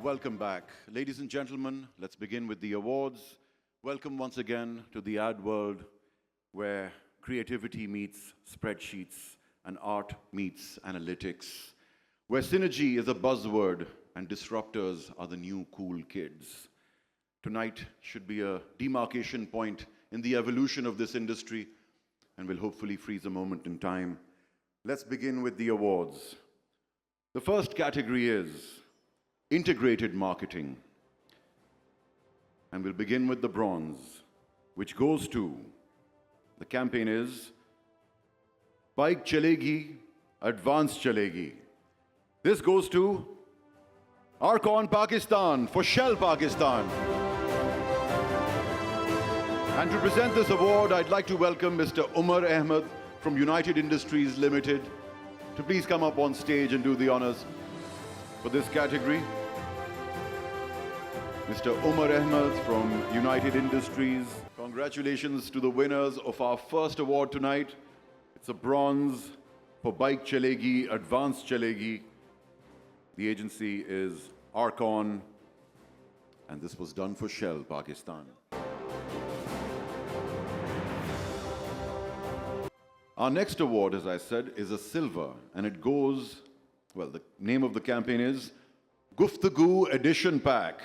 Welcome back. Ladies and gentlemen, let's begin with the awards. Welcome once again to the ad world where creativity meets spreadsheets and art meets analytics, where synergy is a buzzword and disruptors are the new cool kids. Tonight should be a demarcation point in the evolution of this industry and will hopefully freeze a moment in time. Let's begin with the awards. The first category is integrated marketing. And we'll begin with the bronze, which goes to, the campaign is, Bike Chalegi, Advance Chalegi. This goes to Arcon Pakistan for Shell Pakistan. And to present this award, I'd like to welcome Mr. Umar Ahmed from United Industries Limited to please come up on stage and do the honors for this category. Mr. Umar Ahmed from United Industries. Congratulations to the winners of our first award tonight. It's a bronze for Bike Chalegi, Advance Chalegi. The agency is Arcon, and this was done for Shell Pakistan. Our next award, as I said, is a silver, and it goes, well, the name of the campaign is Guftagoo Edition Pack.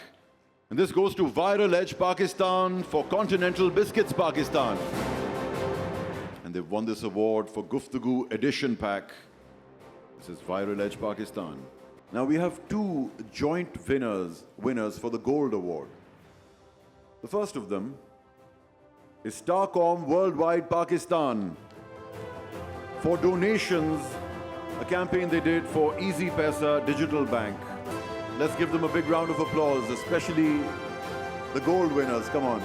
And this goes to Viral Edge Pakistan for Continental Biscuits Pakistan. And they've won this award for Guftagoo Edition Pack. This is Viral Edge Pakistan. Now we have two joint winners for the Gold Award. The first of them is Starcom Worldwide Pakistan for donations, a campaign they did for Easy Pesa Digital Bank. Let's give them a big round of applause, especially the gold winners. Come on.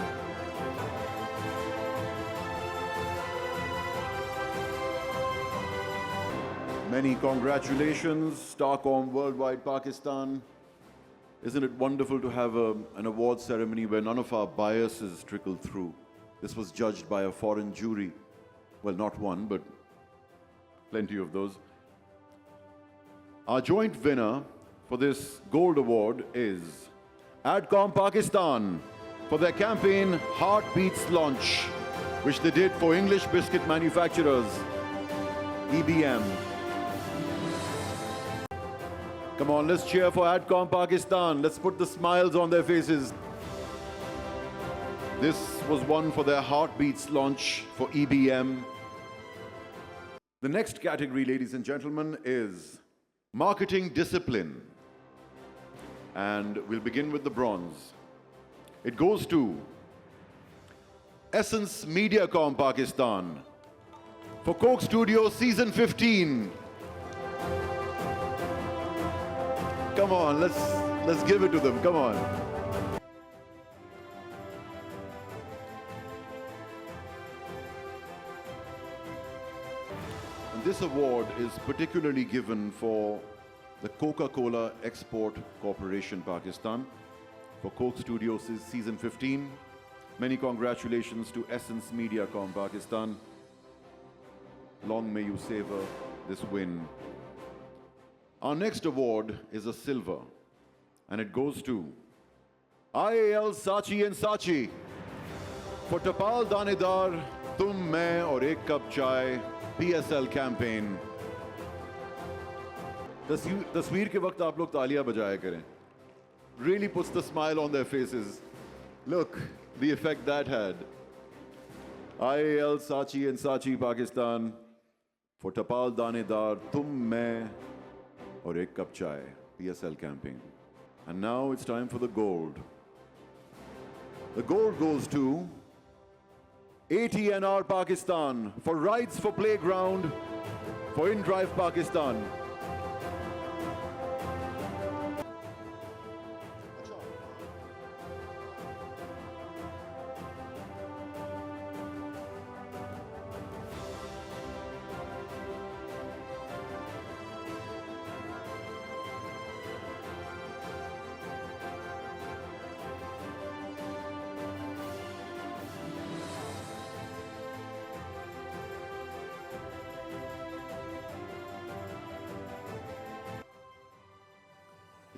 Many congratulations, Starcom Worldwide Pakistan. Isn't it wonderful to have an award ceremony where none of our biases trickle through? This was judged by a foreign jury. Well, not one, but plenty of those. Our joint winner for this Gold Award is Adcom Pakistan for their campaign Heartbeats Launch, which they did for English biscuit manufacturers, EBM. Come on, let's cheer for Adcom Pakistan. Let's put the smiles on their faces. This was one for their Heartbeats Launch for EBM. The next category, ladies and gentlemen, is Marketing Discipline. And we'll begin with the bronze. It goes to Essence Mediacom Pakistan for Coke Studio Season 15. Come on, let's give it to them. Come on. And this award is particularly given for the Coca-Cola Export Corporation Pakistan for Coke Studios Season 15. Many congratulations to Essence Mediacom Pakistan. Long may you savor this win. Our next award is a silver, and it goes to IAL Saatchi & Saatchi for Tapal Danedar, Tum Main Aur Ek Cup Chai PSL campaign. तस्वीर के वक्त आप लोग तालियां बजाया करें. Really puts the smile on their faces. Look, the effect that had. IAL Saatchi & Saatchi Pakistan for Tapal Danedar, Tum Main Aur Ek Cup Chai PSL campaign. And now it's time for the gold. The gold goes to ATNR Pakistan for Rides for Playground for InDrive Pakistan.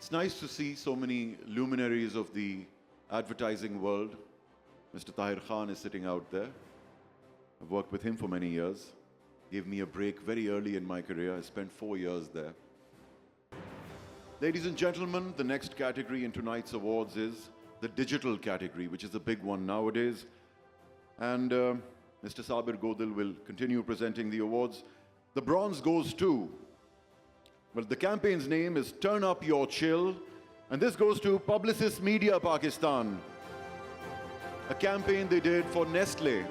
It's nice to see so many luminaries of the advertising world. Mr. Tahir Khan is sitting out there. I've worked with him for many years. Gave me a break very early in my career. I spent 4 years there. Ladies and gentlemen, the next category in tonight's awards is the digital category, which is a big one nowadays. And Mr. Sabir Godil will continue presenting the awards. The bronze goes to, well, the campaign's name is Turn Up Your Chill, and this goes to Publicis Media Pakistan, a campaign they did for Nestle.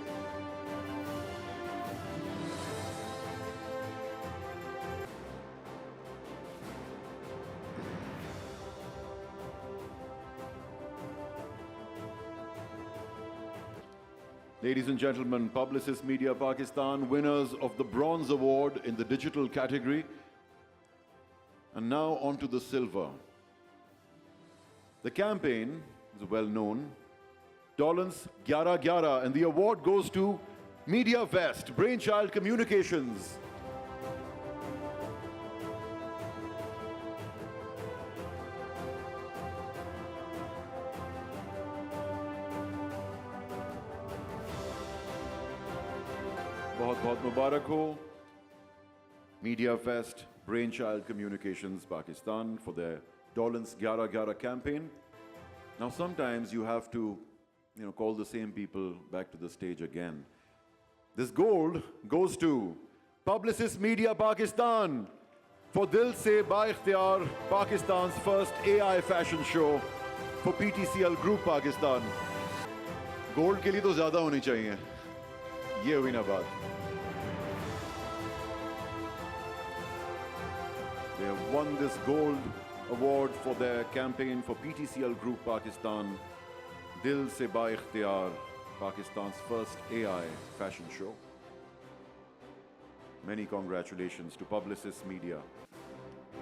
Ladies and gentlemen, Publicis Media Pakistan, winners of the Bronze Award in the digital category. And now on to the silver. The campaign is well known, Dollars 1111, and the award goes to Media Vest, Brainchild Communications. बहुत मुबारक हो, Media Fest, Brainchild Communications Pakistan for their Dollars 1111 campaign. Now sometimes you have to, call the same people back to the stage again. This gold goes to Publicis Media Pakistan for Dil Se Ba Ikhtiyar, Pakistan's first AI fashion show for PTCL Group Pakistan. Gold के लिए तो ज़्यादा होनी चाहिए. ये हुई ना बात. They have won this gold award for their campaign for PTCL Group Pakistan, Dil Se Ba Ikhtiyar, Pakistan's first AI fashion show. Many congratulations to Publicis Media.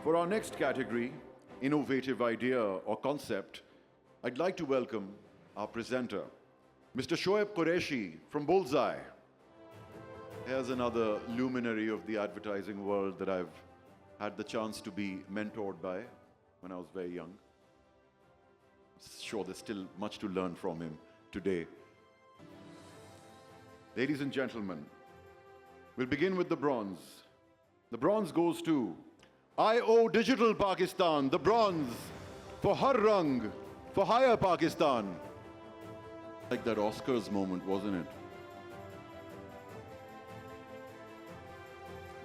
For our next category, innovative idea or concept, I'd like to welcome our presenter, Mr. Shoaib Qureshi from Bullseye. Here's another luminary of the advertising world that I've had the chance to be mentored by when I was very young. I'm sure there's still much to learn from him today. Ladies and gentlemen, we'll begin with the bronze. The bronze goes to IO Digital Pakistan, the bronze for Har Rang, for Higher Pakistan. Like that Oscars moment, wasn't it?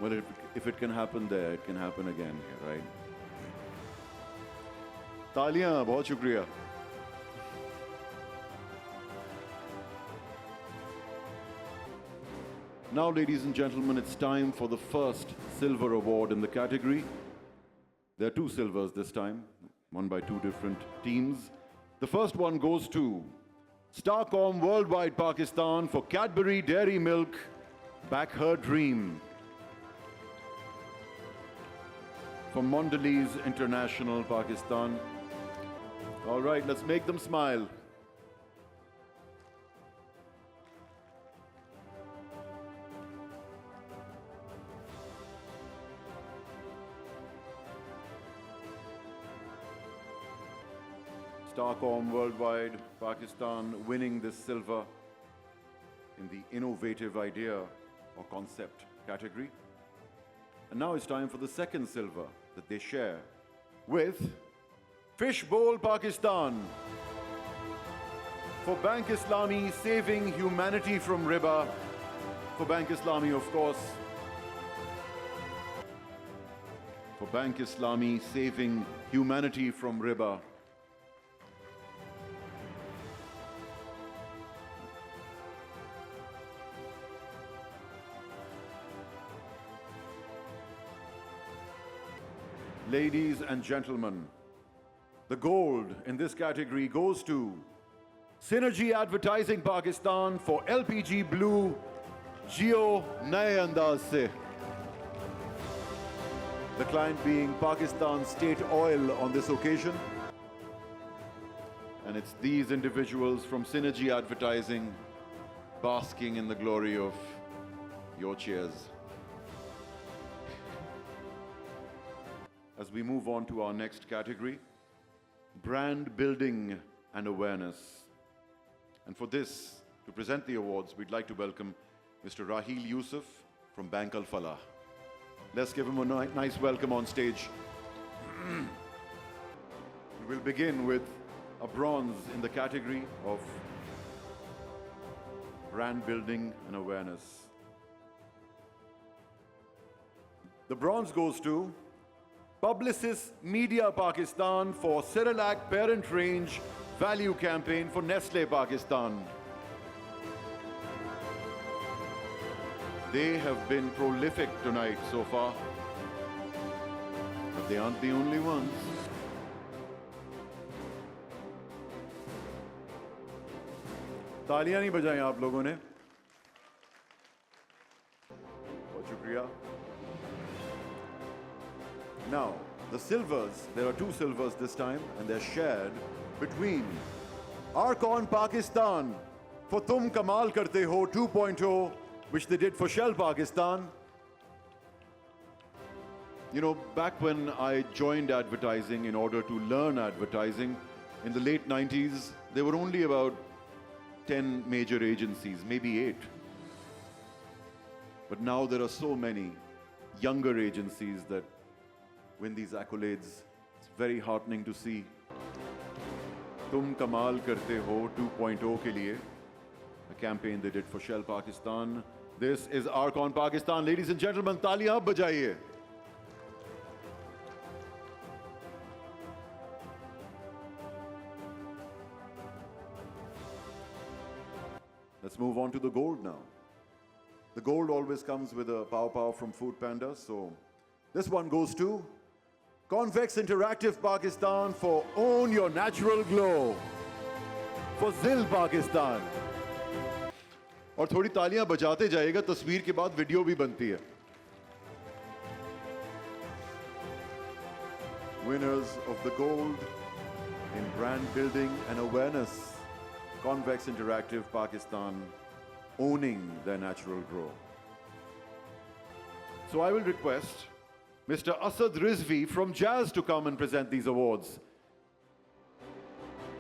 Well, if it can happen there, it can happen again here, right? Taaliyan, bahut shukriya. Now, ladies and gentlemen, it's time for the first silver award in the category. There are 2 silvers this time, won by 2 different teams. The first one goes to Starcom Worldwide Pakistan for Cadbury Dairy Milk, Back Her Dream. For Mondelez International Pakistan. All right, let's make them smile. Starcom Worldwide Pakistan winning this silver in the innovative idea or concept category. And now it's time for the second silver that they share with Fishbowl Pakistan for Bank Islami saving humanity from riba. For Bank Islami, of course. For Bank Islami saving humanity from riba. Ladies and gentlemen, the gold in this category goes to Synergy Advertising Pakistan for LPG Blue Jio Naye Andaz Se. The client being Pakistan State Oil on this occasion. And it's these individuals from Synergy Advertising basking in the glory of your cheers. As we move on to our next category, brand building and awareness. And for this, to present the awards, we'd like to welcome Mr. Raheel Yusuf from Bank Al Falah. Let's give him a nice welcome on stage. We'll begin with a bronze in the category of brand building and awareness. The bronze goes to Publicis Media Pakistan for Cerelac Parent Range Value Campaign for Nestle Pakistan. They have been prolific tonight so far, but they aren't the only ones. तालियां नहीं बजाई आप लोगों ने? बहुत शुक्रिया. Now, the silvers, there are two silvers this time, and they're shared between Arcon Pakistan for Tum Kamal Karte Ho 2.0, which they did for Shell Pakistan. You know, back when I joined advertising in order to learn advertising in the late 90s, there were only about 10 major agencies, maybe 8. But now there are so many younger agencies that win these accolades. It's very heartening to see. Tum Kamal Karte Ho 2.0 ke liye, a campaign they did for Shell Pakistan. This is Arcon Pakistan. Ladies and gentlemen, taaliyan ab bajaiye. Let's move on to the gold now. The gold always comes with a pow from Food Panda, so this one goes to Convex Interactive Pakistan for Own Your Natural Glow for ZIL Pakistan. और थोड़ी तालियां बजाते जाएगा, तस्वीर के बाद video भी बनती है. Winners of the gold in brand building and awareness. Convex Interactive Pakistan owning their natural grow. So I will request Mr. Asad Rizvi from Jazz to come and present these awards.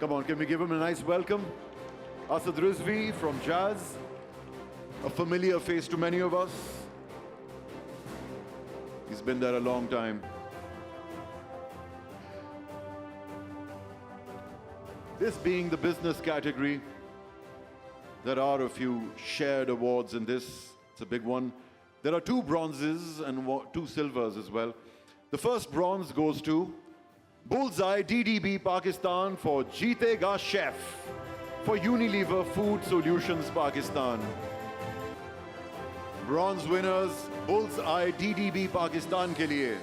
Come on, can we give him a nice welcome? Asad Rizvi from Jazz, a familiar face to many of us. He's been there a long time. This being the business category, there are a few shared awards in this. It's a big one. There are 2 bronzes and 2 silvers as well. The first bronze goes to Bullseye DDB Pakistan for Jeetega Chef for Unilever Food Solutions Pakistan. Bronze winners, Bullseye DDB Pakistan ke liye.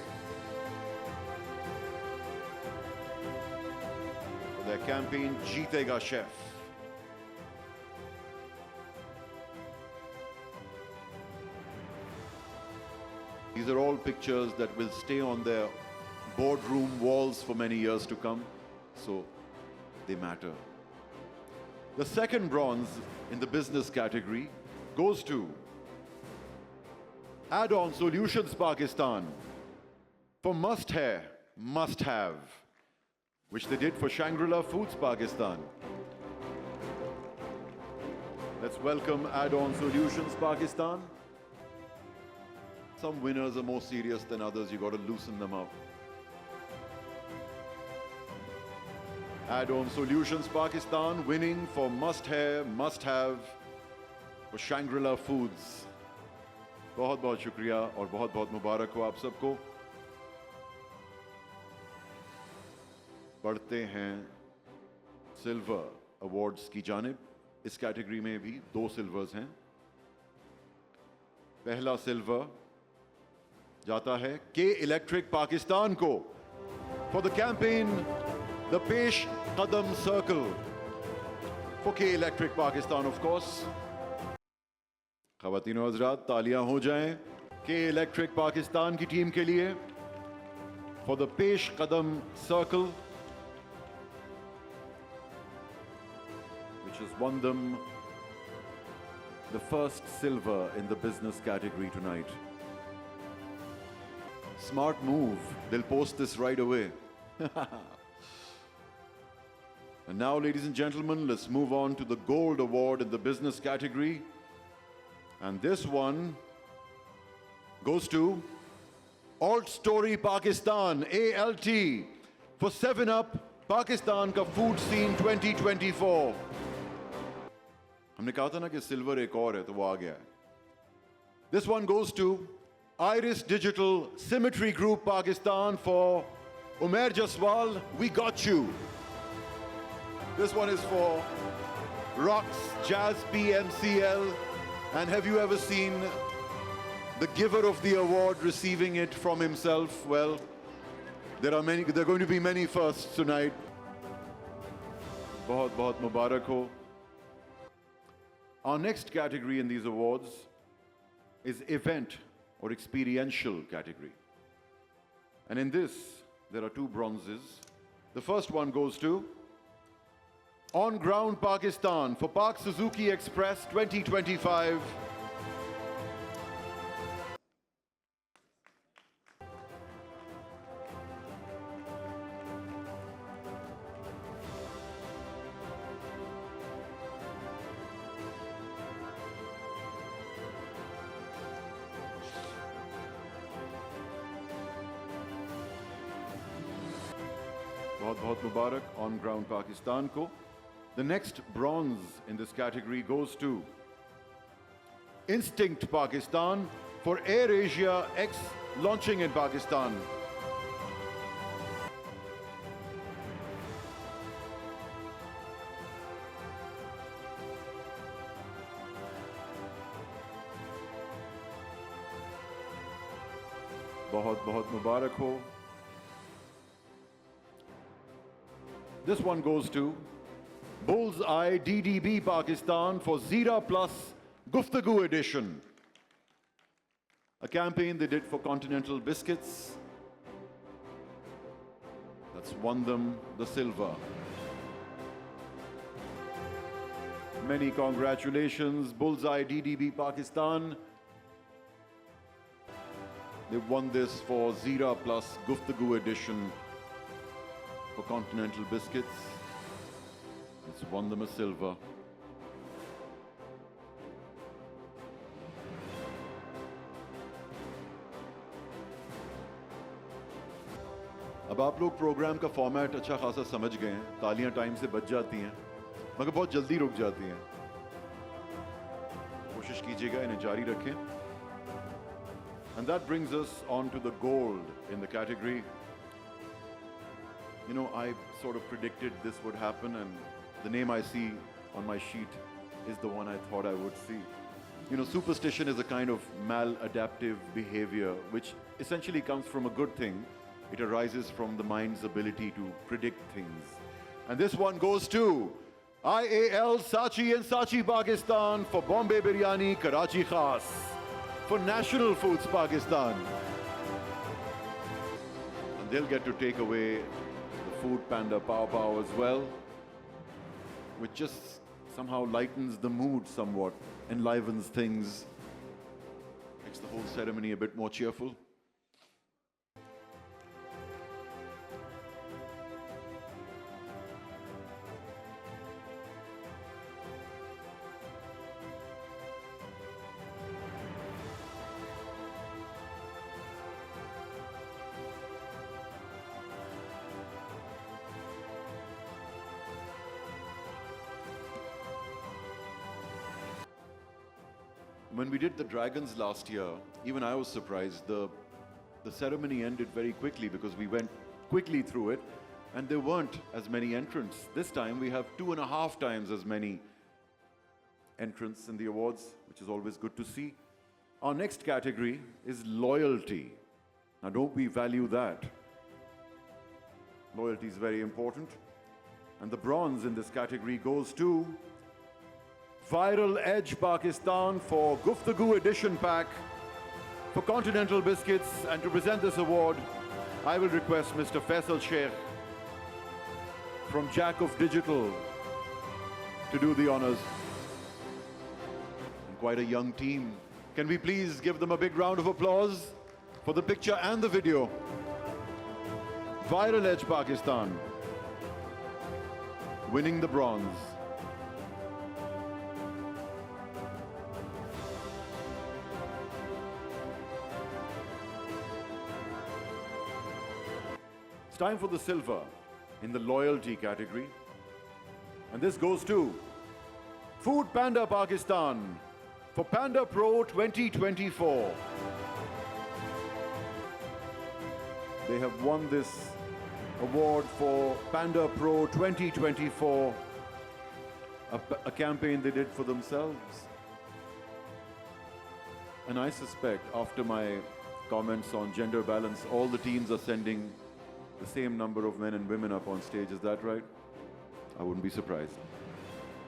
Their campaign, Jeetega Chef. These are all pictures that will stay on their boardroom walls for many years to come, so they matter. The second bronze in the business category goes to Add-on Solutions Pakistan for Must Hair, Must Have, which they did for Shangri-La Foods Pakistan. Let's welcome Add-on Solutions Pakistan. Some winners are more serious than others. You got to loosen them up. Add-on Solutions Pakistan winning for Must Hair, Must Have for Shangri-La Foods. बहुत बहुत शुक्रिया और बहुत बहुत मुबारक हो आप सबको. बढ़ते हैं सिल्वर अवार्ड्स की जानिब. इस कैटेगरी में भी 2 सिल्वर्स हैं. पहला सिल्वर जाता है के इलेक्ट्रिक पाकिस्तान को फॉर द कैंपेन द पेश कदम सर्कल फॉर के इलेक्ट्रिक पाकिस्तान. ऑफ कोर्स ख़वातीन और हज़रात, तालियां हो जाएं के इलेक्ट्रिक पाकिस्तान की टीम के लिए फॉर द पेश कदम circle, which has won them the first silver in the business category tonight. Smart move. They'll post this right away. And now, ladies and gentlemen, let's move on to the Gold Award in the business category. And this one goes to Alt Story Pakistan, ALT, for 7-Up Pakistan का Food Scene 2024. हमने कहा था ना कि silver एक और है तो वो आ गया है. This one goes to Iris Digital Symmetry Group Pakistan for Umair Jaswal, We Got You. This one is for Rocks Jazz PMCL. And have you ever seen the giver of the award receiving it from himself? Well, there are going to be many firsts tonight. Bahut bahut mubarak ho. Our next category in these awards is event or experiential category. And in this, there are 2 bronzes. The first one goes to On Ground Pakistan for Park Suzuki Express 2025. बहुत-बहुत मुबारक On Ground Pakistan को. The next bronze in this category goes to Instinct Pakistan for Air Asia X launching in Pakistan. बहुत-बहुत मुबारक हो. This one goes to Bullseye DDB Pakistan for Zira Plus Guftagu Edition. A campaign they did for Continental Biscuits that's won them the silver. Many congratulations, Bullseye DDB Pakistan. They won this for Zira Plus Guftagu Edition for Continental Biscuits. It's won them a silver. अब आप लोग programme का format अच्छा खासा समझ गए हैं. तालियां टाइम से बज जाती हैं मगर बहुत जल्दी रुक जाती हैं. कोशिश कीजिएगा इन्हें जारी रखें. And that brings us on to the gold in the category. You know, I sort of predicted this would happen, and the name I see on my sheet is the one I thought I would see. You know, superstition is a kind of maladaptive behavior which essentially comes from a good thing. It arises from the mind's ability to predict things. And this one goes to IAL Sachi and Sachi Pakistan for Bombay Biryani Karachi Khas for National Foods Pakistan. And they'll get to take away the Food Panda Pow Pow as well, which just somehow lightens the mood somewhat, enlivens things, makes the whole ceremony a bit more cheerful. When we did the Dragons last year, even I was surprised. The ceremony ended very quickly because we went quickly through it and there weren't as many entrants. This time we have 2.5 times as many entrants in the awards, which is always good to see. Our next category is loyalty. Now don't we value that? Loyalty is very important. And the bronze in this category goes to Viral Edge Pakistan for Guftagu Edition Pack for Continental Biscuits. And to present this award, I will request Mr. Faisal Sheikh from Jack of Digital to do the honors. And quite a young team. Can we please give them a big round of applause for the picture and the video? Viral Edge Pakistan. winning the bronze. It's time for the silver in the loyalty category. And this goes to Food Panda Pakistan for Panda Pro 2024. They have won this award for Panda Pro 2024, a campaign they did for themselves. And I suspect after my comments on gender balance, all the teams are sending the same number of men and women up on stage. Is that right? I wouldn't be surprised.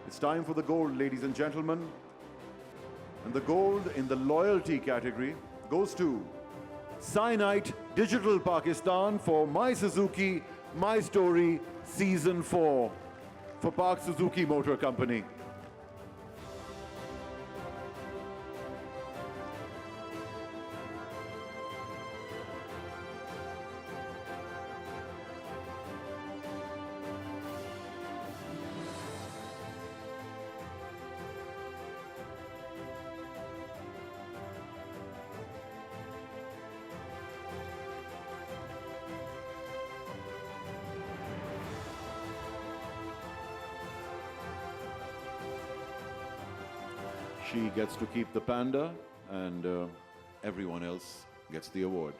It's time for the gold, ladies and gentlemen. And the gold in the loyalty category goes to Cyanite Digital Pakistan for My Suzuki, My Story Season 4 for Park Suzuki Motor Company. She gets to keep the panda, and everyone else gets the award.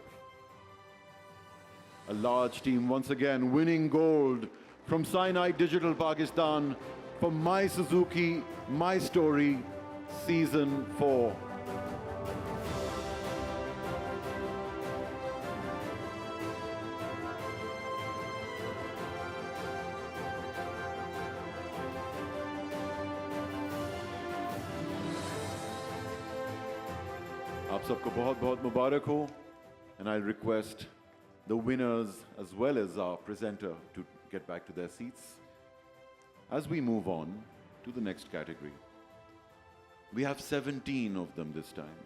A large team once again winning gold from Cyanite Digital Pakistan for My Suzuki, My Story, Season 4. आप सबको बहुत बहुत मुबारक हो, and I'll request the winners as well as our presenter to get back to their seats. As we move on to the next category, we have 17 of them this time,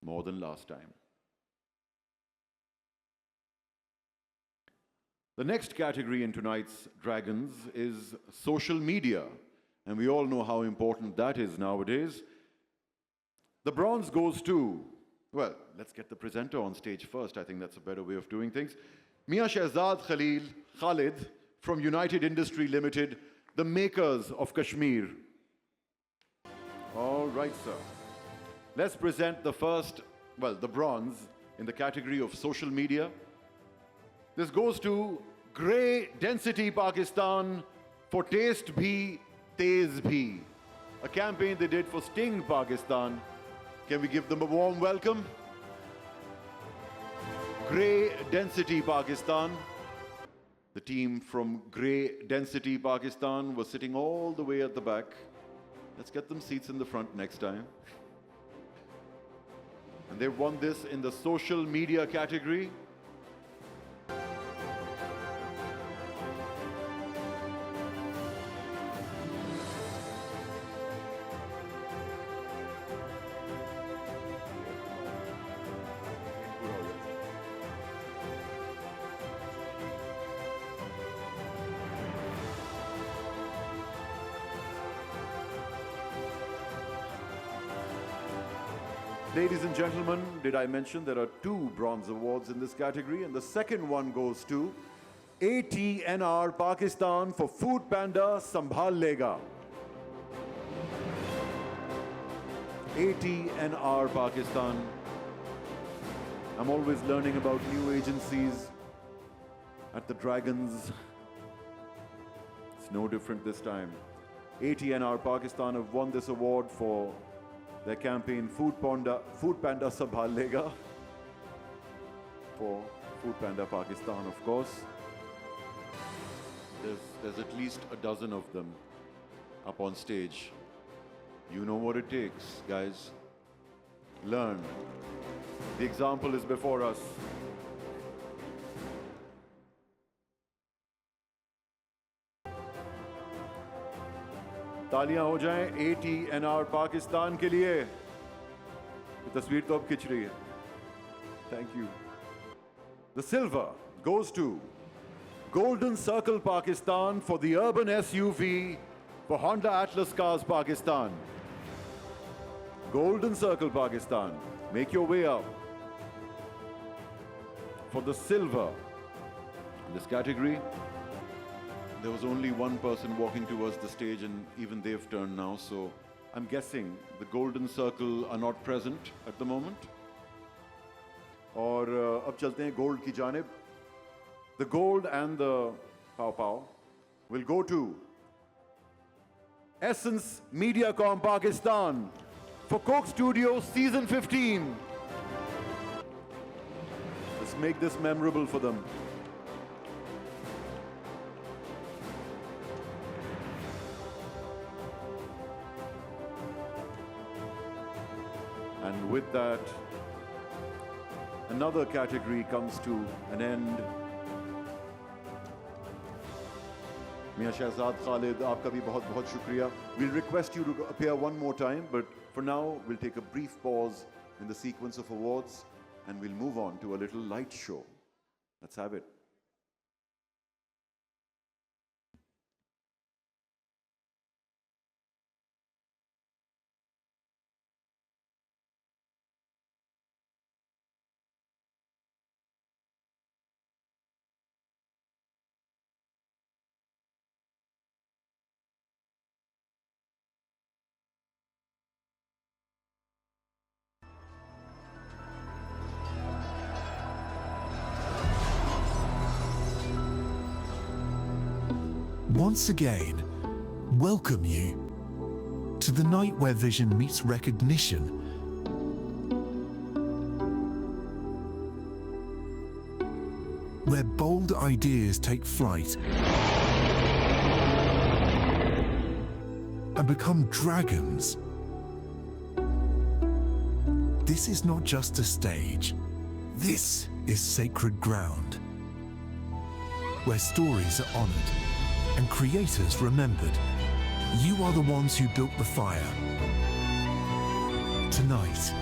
more than last time. The next category in tonight's Dragons is social media, and we all know how important that is nowadays. The bronze goes to, well, let's get the presenter on stage first. I think that's a better way of doing things. Mia Shehzad Khalid from United Industry Limited, the makers of Kashmir. All right, sir. Let's present the first, well, the bronze in the category of social media. This goes to Grey Density Pakistan for Taste Bhi, Tez Bhi, a campaign they did for Sting Pakistan. Can we give them a warm welcome? Grey Density Pakistan. The team from Grey Density Pakistan was sitting all the way at the back. Let's get them seats in the front next time. And they won this in the social media category. Ladies and gentlemen, did I mention there are 2 bronze awards in this category, and the second one goes to ATNR Pakistan for Food Panda Sambhal Lega. ATNR Pakistan. I'm always learning about new agencies at the Dragons. It's no different this time. ATNR Pakistan have won this award for their campaign Food Panda Sambhal Lega for Food Panda Pakistan, of course. There's at least a dozen of them up on stage. You know what it takes, guys. Learn. The example is before us. तालियां हो जाएं ATNR Pakistan के लिए। ये तस्वीर तो अब खिंच रही है। Thank you. The silver goes to Golden Circle Pakistan for the urban SUV for Honda Atlas Cars Pakistan. Golden Circle Pakistan. Make your way up. For the silver in this category, there was only one person walking towards the stage and even they've turned now, so I'm guessing the Golden Circle are not present at the moment. और अब चलते हैं gold की जानिब. The gold and the Pow Pow will go to Essence Mediacom Pakistan for Coke Studio Season 15. Let's make this memorable for them. And with that, another category comes to an end. Mia Shahzad Khalid, aapka bhi bahut bahut shukriya. We'll request you to appear one more time, but for now, we'll take a brief pause in the sequence of awards and we'll move on to a little light show. Let's have it. Once again, welcome you to the night where vision meets recognition. Where bold ideas take flight and become dragons. This is not just a stage. This is sacred ground, where stories are honored and creators remembered. You are the ones who built the fire. Tonight,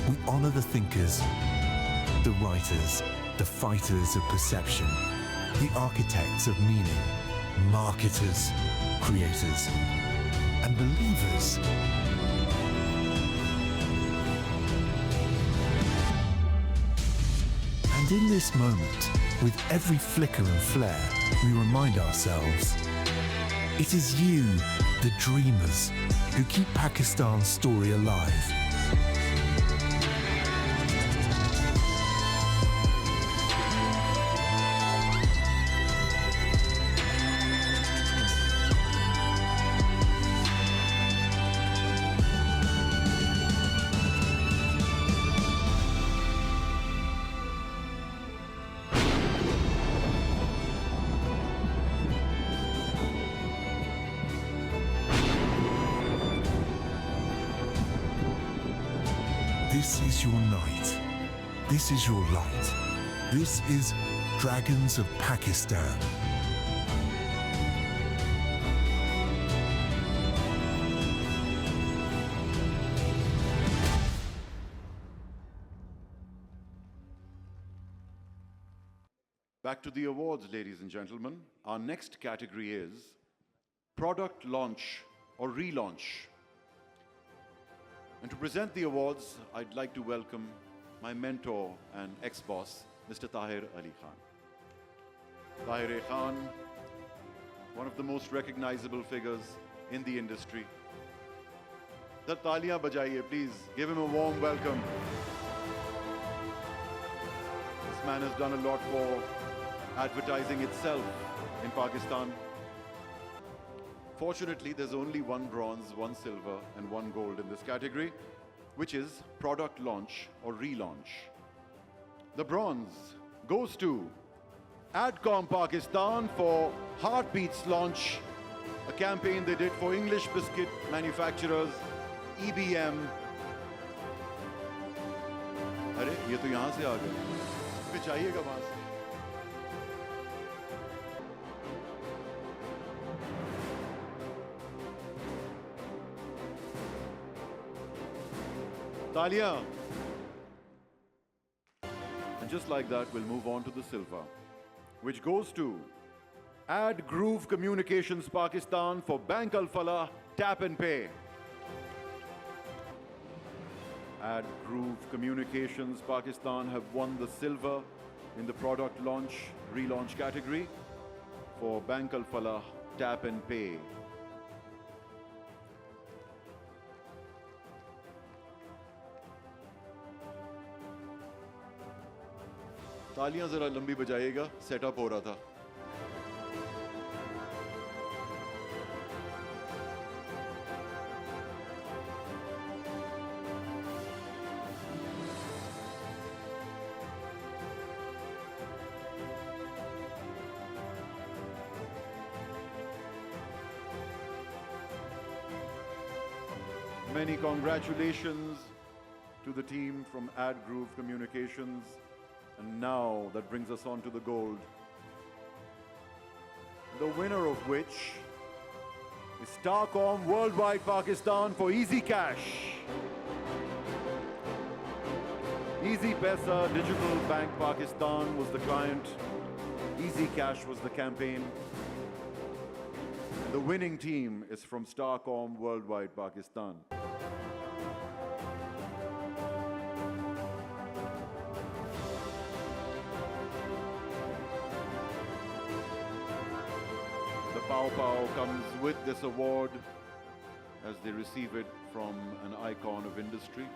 we honor the thinkers, the writers, the fighters of perception, the architects of meaning, marketers, creators, and believers. And in this moment, with every flicker and flare, we remind ourselves, it is you, the dreamers, who keep Pakistan's story alive. This is your night. This is your light. This is Dragons of Pakistan. Back to the awards, ladies and gentlemen. Our next category is product launch or relaunch. And to present the awards, I'd like to welcome my mentor and ex-boss, Mr. Tahir Ali Khan. Tahir Khan, one of the most recognizable figures in the industry. The taaliyan bajaiye, please. Give him a warm welcome. This man has done a lot for advertising itself in Pakistan. Fortunately, there's only one bronze, one silver, and one gold in this category, which is product launch or relaunch. The bronze goes to Adcom Pakistan for Heartbeats launch, a campaign they did for English biscuit manufacturers, EBM. अरे ये तो यहाँ से आ गए, पिछाइएगा वहाँ से. Talia. And just like that, we'll move on to the silver. which goes to Ad Groove Communications Pakistan for Bank Al Falah Tap and Pay. Ad Groove Communications Pakistan have won the silver in the product launch, relaunch category for Bank Al Falah Tap and Pay. तालियां जरा लंबी बजाइएगा, setup हो रहा था. Many congratulations to the team from Ad Groove Communications. And now that brings us on to the gold. The winner of which is Starcom Worldwide Pakistan for Easy Cash. Easy Pesa Digital Bank Pakistan was the client. Easy Cash was the campaign. The winning team is from Starcom Worldwide Pakistan. Pow Pow comes with this award as they receive it from an icon of industry.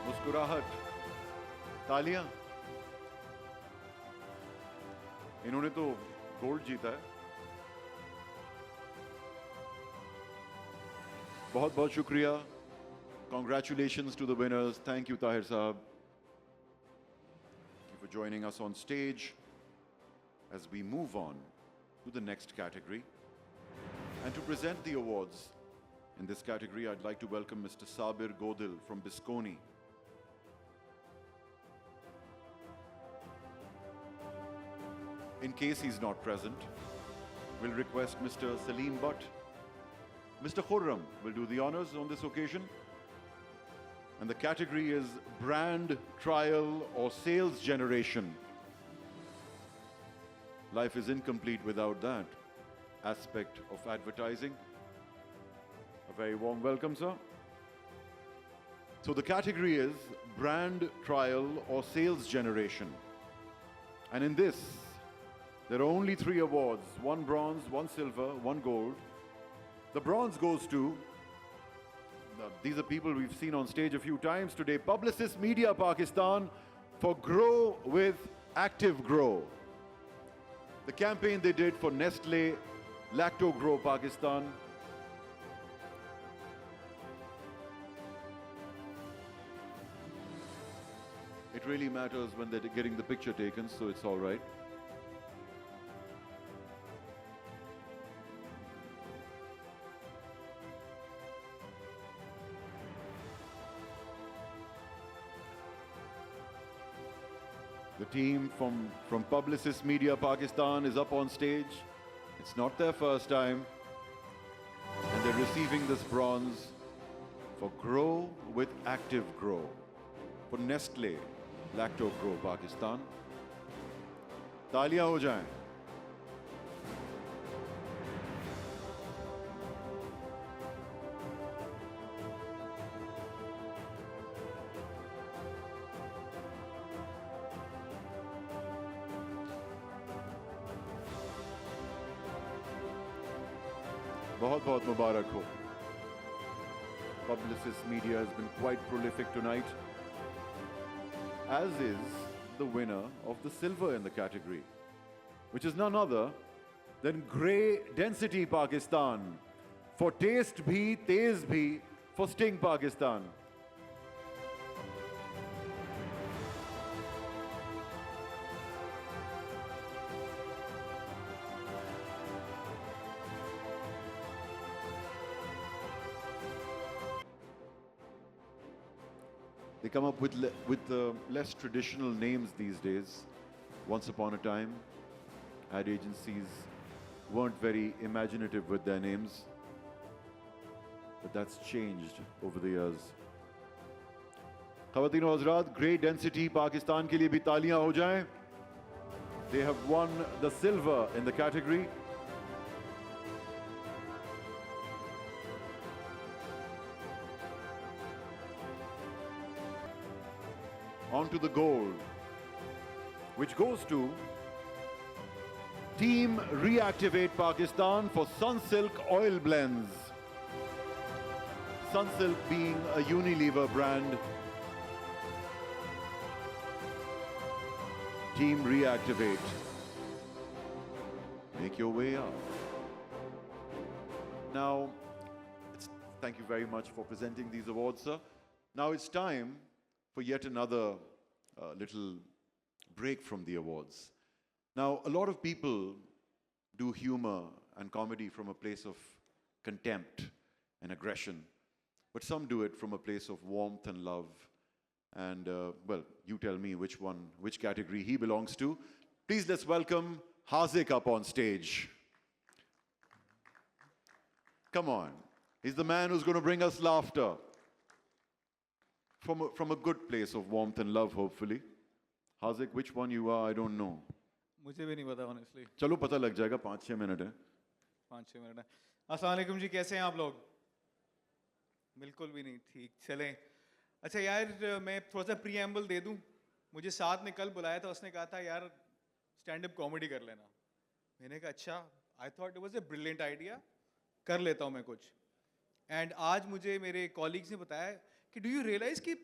मुस्कुराहट, तालियां. इन्होंने तो gold जीता है. बहुत बहुत शुक्रिया. Congratulations to the winners. Thank you, Tahir Sahab. Thank you for joining us on stage as we move on to the next category. And to present the awards in this category, I'd like to welcome Mr. Sabir Godil from Bisconi. In case he's not present, we'll request Mr. Salim Butt. Mr. Khurram will do the honors on this occasion. And the category is brand, trial, or sales generation. Life is incomplete without that aspect of advertising. A very warm welcome, sir. So the category is brand, trial, or sales generation. And in this, there are only 3 awards, 1 bronze, 1 silver, 1 gold. The bronze goes to, these are people we've seen on stage a few times today, Publicis Media Pakistan for Grow with Active Grow. The campaign they did for Nestle Lacto Grow Pakistan. It really matters when they're getting the picture taken, so it's all right. The team from Publicis Media Pakistan is up on stage. It's not their first time. And they're receiving this bronze for Grow with Active Grow for Nestle Lacto Grow Pakistan. तालियां हो जाएं. बहुत बहुत मुबारक हो. Publicis Media has been quite prolific tonight, as is the winner of the silver in the category, which is none other than Grey Density Pakistan for Taste Bhi, Tez Bhi for Sting Pakistan. They come up with less traditional names these days. Once upon a time, ad agencies weren't very imaginative with their names, but that's changed over the years. Khawateen और हज़रात, Great Density Pakistan के लिए भी तालियां हो जाएं. They have won the silver in the category. On to the gold, which goes to Team Reactivate Pakistan for Sunsilk Oil Blends. Sunsilk being a Unilever brand. Team Reactivate. Make your way up. Now, thank you very much for presenting these awards, sir. Now it's time for yet another little break from the awards. Now, a lot of people do humor and comedy from a place of contempt and aggression, but some do it from a place of warmth and love. And, well, you tell me which category he belongs to. Please let's welcome Haziq up on stage. Come on. He's the man who's going to bring us laughter. From a good place of warmth and love, hopefully. Haziq, which one you are, I don't know. मुझे भी नहीं पता honestly. चलो पता लग जाएगा, 5-6 minute है. 5-6 minute है. अस्सलाम वालेकुम जी, कैसे हैं आप लोग? बिल्कुल भी नहीं ठीक. चलें. अच्छा यार, मैं थोड़ा सा प्रीएम्बल दे दूं. मुझे साथ ने कल बुलाया था, उसने कहा था यार स्टैंड अप कॉमेडी कर लेना. मैंने कहा अच्छा, I thought it was a brilliant idea, कर लेता हूं मैं कुछ. एंड आज मुझे मेरे कॉलीग्स ने बताया कि डू यू रियलाइज कि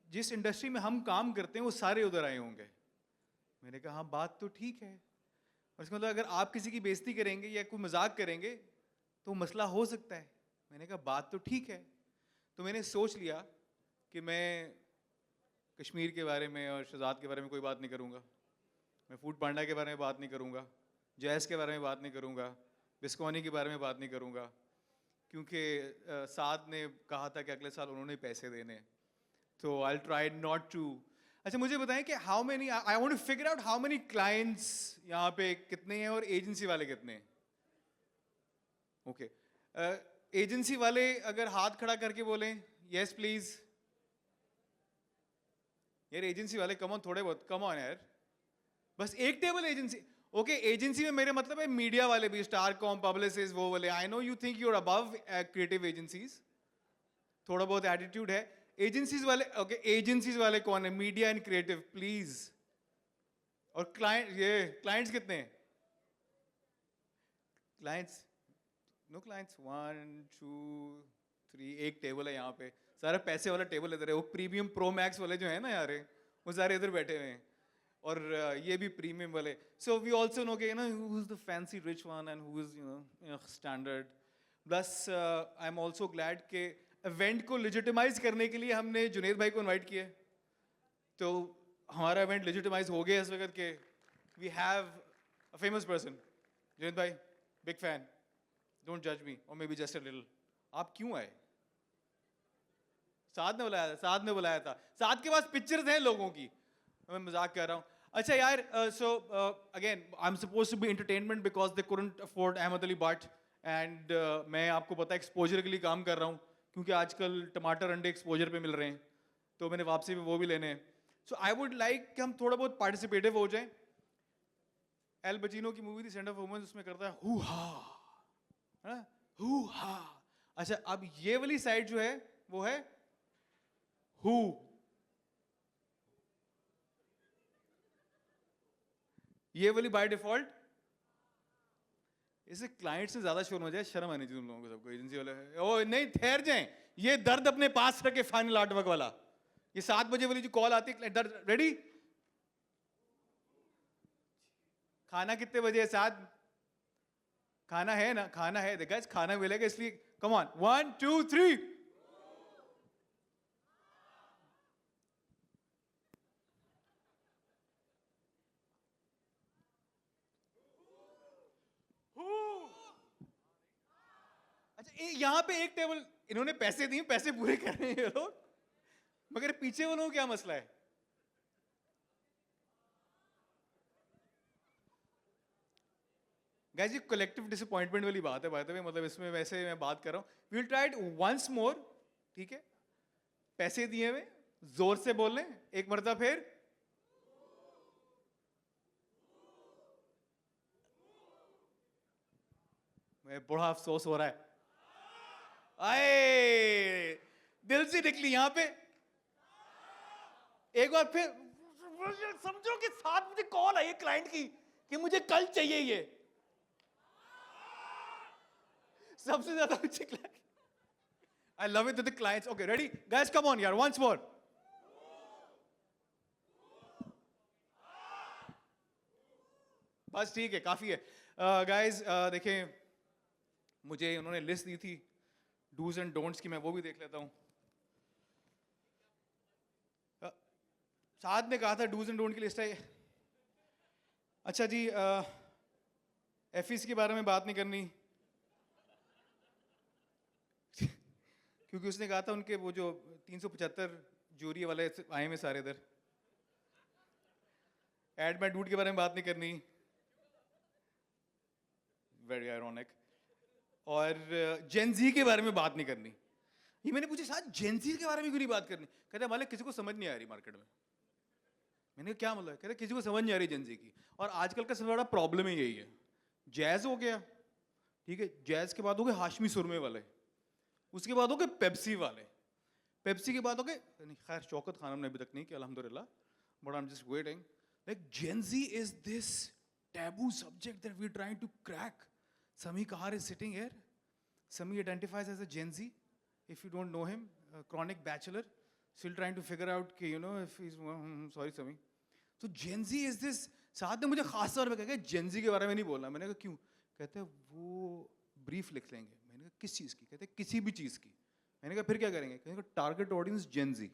जिस इंडस्ट्री में हम काम करते हैं वो सारे उधर आए होंगे. मैंने कहा हाँ, बात तो ठीक है. और इसका मतलब अगर आप किसी की बेइज्जती करेंगे या कोई मजाक करेंगे तो मसला हो सकता है. मैंने कहा बात तो ठीक है. तो मैंने सोच लिया कि मैं कश्मीर के बारे में और शहजाद के बारे में कोई बात नहीं करूँगा. मैं फूड पांडा के बारे में बात नहीं करूँगा. जैस के बारे में बात नहीं करूँगा. बिस्कोनी के बारे में बात नहीं करूँगा. क्योंकि साद ने कहा था कि अगले साल उन्होंने पैसे देने. तो आई ट्राई नॉट टू. अच्छा मुझे बताएं कि how many, I want to figure out how many clients यहाँ पे कितने हैं और एजेंसी वाले कितने हैं. ओके, एजेंसी वाले अगर हाथ खड़ा करके बोलें यस प्लीज. यार एजेंसी वाले कम ऑन, थोड़े बहुत कम ऑन यार. बस एक टेबल एजेंसी. ओके, एजेंसी में मेरे मतलब है मीडिया वाले भी, स्टार कॉम, पब्लिसिस्ट, वो वाले. I know you think you are above creative agencies, थोड़ा बहुत एटीट्यूड है. एजेंसीज वाले, ओके एजेंसीज वाले कौन है? Media and creative please. और क्लाइंट, ये क्लाइंट्स कितने हैं? Clients, know clients. 1 2 3, एक टेबल है यहाँ पे. सारा पैसे वाला टेबल इधर है. वो प्रीमियम प्रो मैक्स वाले जो है ना यार, वो सारे इधर बैठे हुए हैं. और ये भी प्रीमियम वाले. सो वी ऑल्सो नो के, you know, who is the fancy rich one and who is, you know, standard. Plus I am also glad के इवेंट को लेजिटिमाइज करने के लिए हमने जुनेद भाई को इनवाइट किया. तो हमारा इवेंट लेजिटिमाइज हो गया इस वक्त के we have a famous person. Junaid भाई, बिग फैन, डोंट जज मी और maybe just a little. आप क्यों आए? साद ने बुलाया था. साद ने बुलाया था. साद के पास पिक्चर्स हैं लोगों की. मैं मजाक कर रहा हूँ. अच्छा यार, so again I am suppose to be entertainment because they couldn't afford Ahmed Ali but. And मैं आपको पता है एक्सपोजर के लिए काम कर रहा हूँ, क्योंकि आजकल टमाटर अंडे एक्सपोजर पे मिल रहे हैं, तो मैंने वापसी में वो भी लेने हैं. सो आई वुड लाइक कि हम थोड़ा बहुत पार्टिसिपेटिव हो जाएं. एल बचिनो की मूवी थी सेंड ऑफ वुमेन, उसमें करता है हु हा, हु हा. अच्छा, अब ये वाली साइड जो है वो है हु. ये वाली बाय डिफॉल्ट. इसे क्लाइंट से ज्यादा शोर हो जाए, शर्म आनी चाहिए तुम लोगों को सबको. एजेंसी वाले ओ नहीं, ठहर जाएं. ये दर्द अपने पास रखे. फाइनल आर्टवर्क वाला, ये 7 बजे वाली जो कॉल आती है, दर्द रेडी. खाना कितने बजे है? 7. खाना है ना? खाना है. देखा, खाना मिलेगा, इसलिए कम ऑन. 1 2 3. यहां पे एक टेबल इन्होंने पैसे दिए, पैसे पूरे कर रहे हैं ये लोग, मगर पीछे वालों को क्या मसला है? गाइस ये कलेक्टिव डिसअपॉइंटमेंट वाली बात है बाय द वे, मतलब इसमें वैसे मैं बात कर रहा हूँ. We will try it once more. ठीक है, पैसे दिए हुए, जोर से बोल लें एक मरतबा फिर. मैं बड़ा अफसोस हो रहा है. आए दिल से निकली यहां पे. एक बार फिर समझो कि 7 बजे कॉल आई है क्लाइंट की कि मुझे कल चाहिए ये. सबसे ज्यादा मुझे client, I love it the clients. Okay ready guys, come on यार, वंस मोर. बस ठीक है, काफी है. गाइस देखें, मुझे उन्होंने लिस्ट दी थी डूज एंड डोंट्स की, मैं वो भी देख लेता हूं. साथ में कहा था डूज एंड डोंट की लिस्ट है. अच्छा जी, एफिस के बारे में बात नहीं करनी क्योंकि उसने कहा था उनके वो जो 375 जूरी वाले आए में सारे इधर. एड माय डूड के बारे में बात नहीं करनी, वेरी आयरॉनिक. और जेनजी के बारे में बात नहीं करनी. ये मैंने पूछा साथ जेनजी के बारे में क्यों नहीं बात करनी. कहते मालिक किसी को समझ नहीं आ रही मार्केट में. मैंने कहा क्या मतलब. कहते किसी को समझ नहीं आ रही जेनजी की. और आजकल का सबसे बड़ा प्रॉब्लम ही यही है. जैज हो गया, ठीक है, जैज के बाद हो गए हाशमी सुरमे वाले, उसके बाद हो गए पेप्सी वाले, पेप्सी के बाद हो गए, खैर शौकत खान ने अभी तक नहीं किया अल्हम्दुलिल्लाह, but I am just waiting. Like Gen Z is this taboo subject that we're trying to crack. Sami Kahar is sitting here. Sami identifies as a Gen Z. If you don't know him, a chronic bachelor, still trying to figure out, you know, if he's sorry Sami. So Gen Z is this. साथ में मुझे खास तौर पे कहा Gen Z के बारे में नहीं बोलना. मैंने कहा क्यों. कहते हैं वो ब्रीफ लिख लेंगे. मैंने कहा किस चीज़ की. कहते हैं किसी भी चीज़ की. मैंने कहा फिर क्या करेंगे. कहते टारगेट ऑडियंस Gen Z.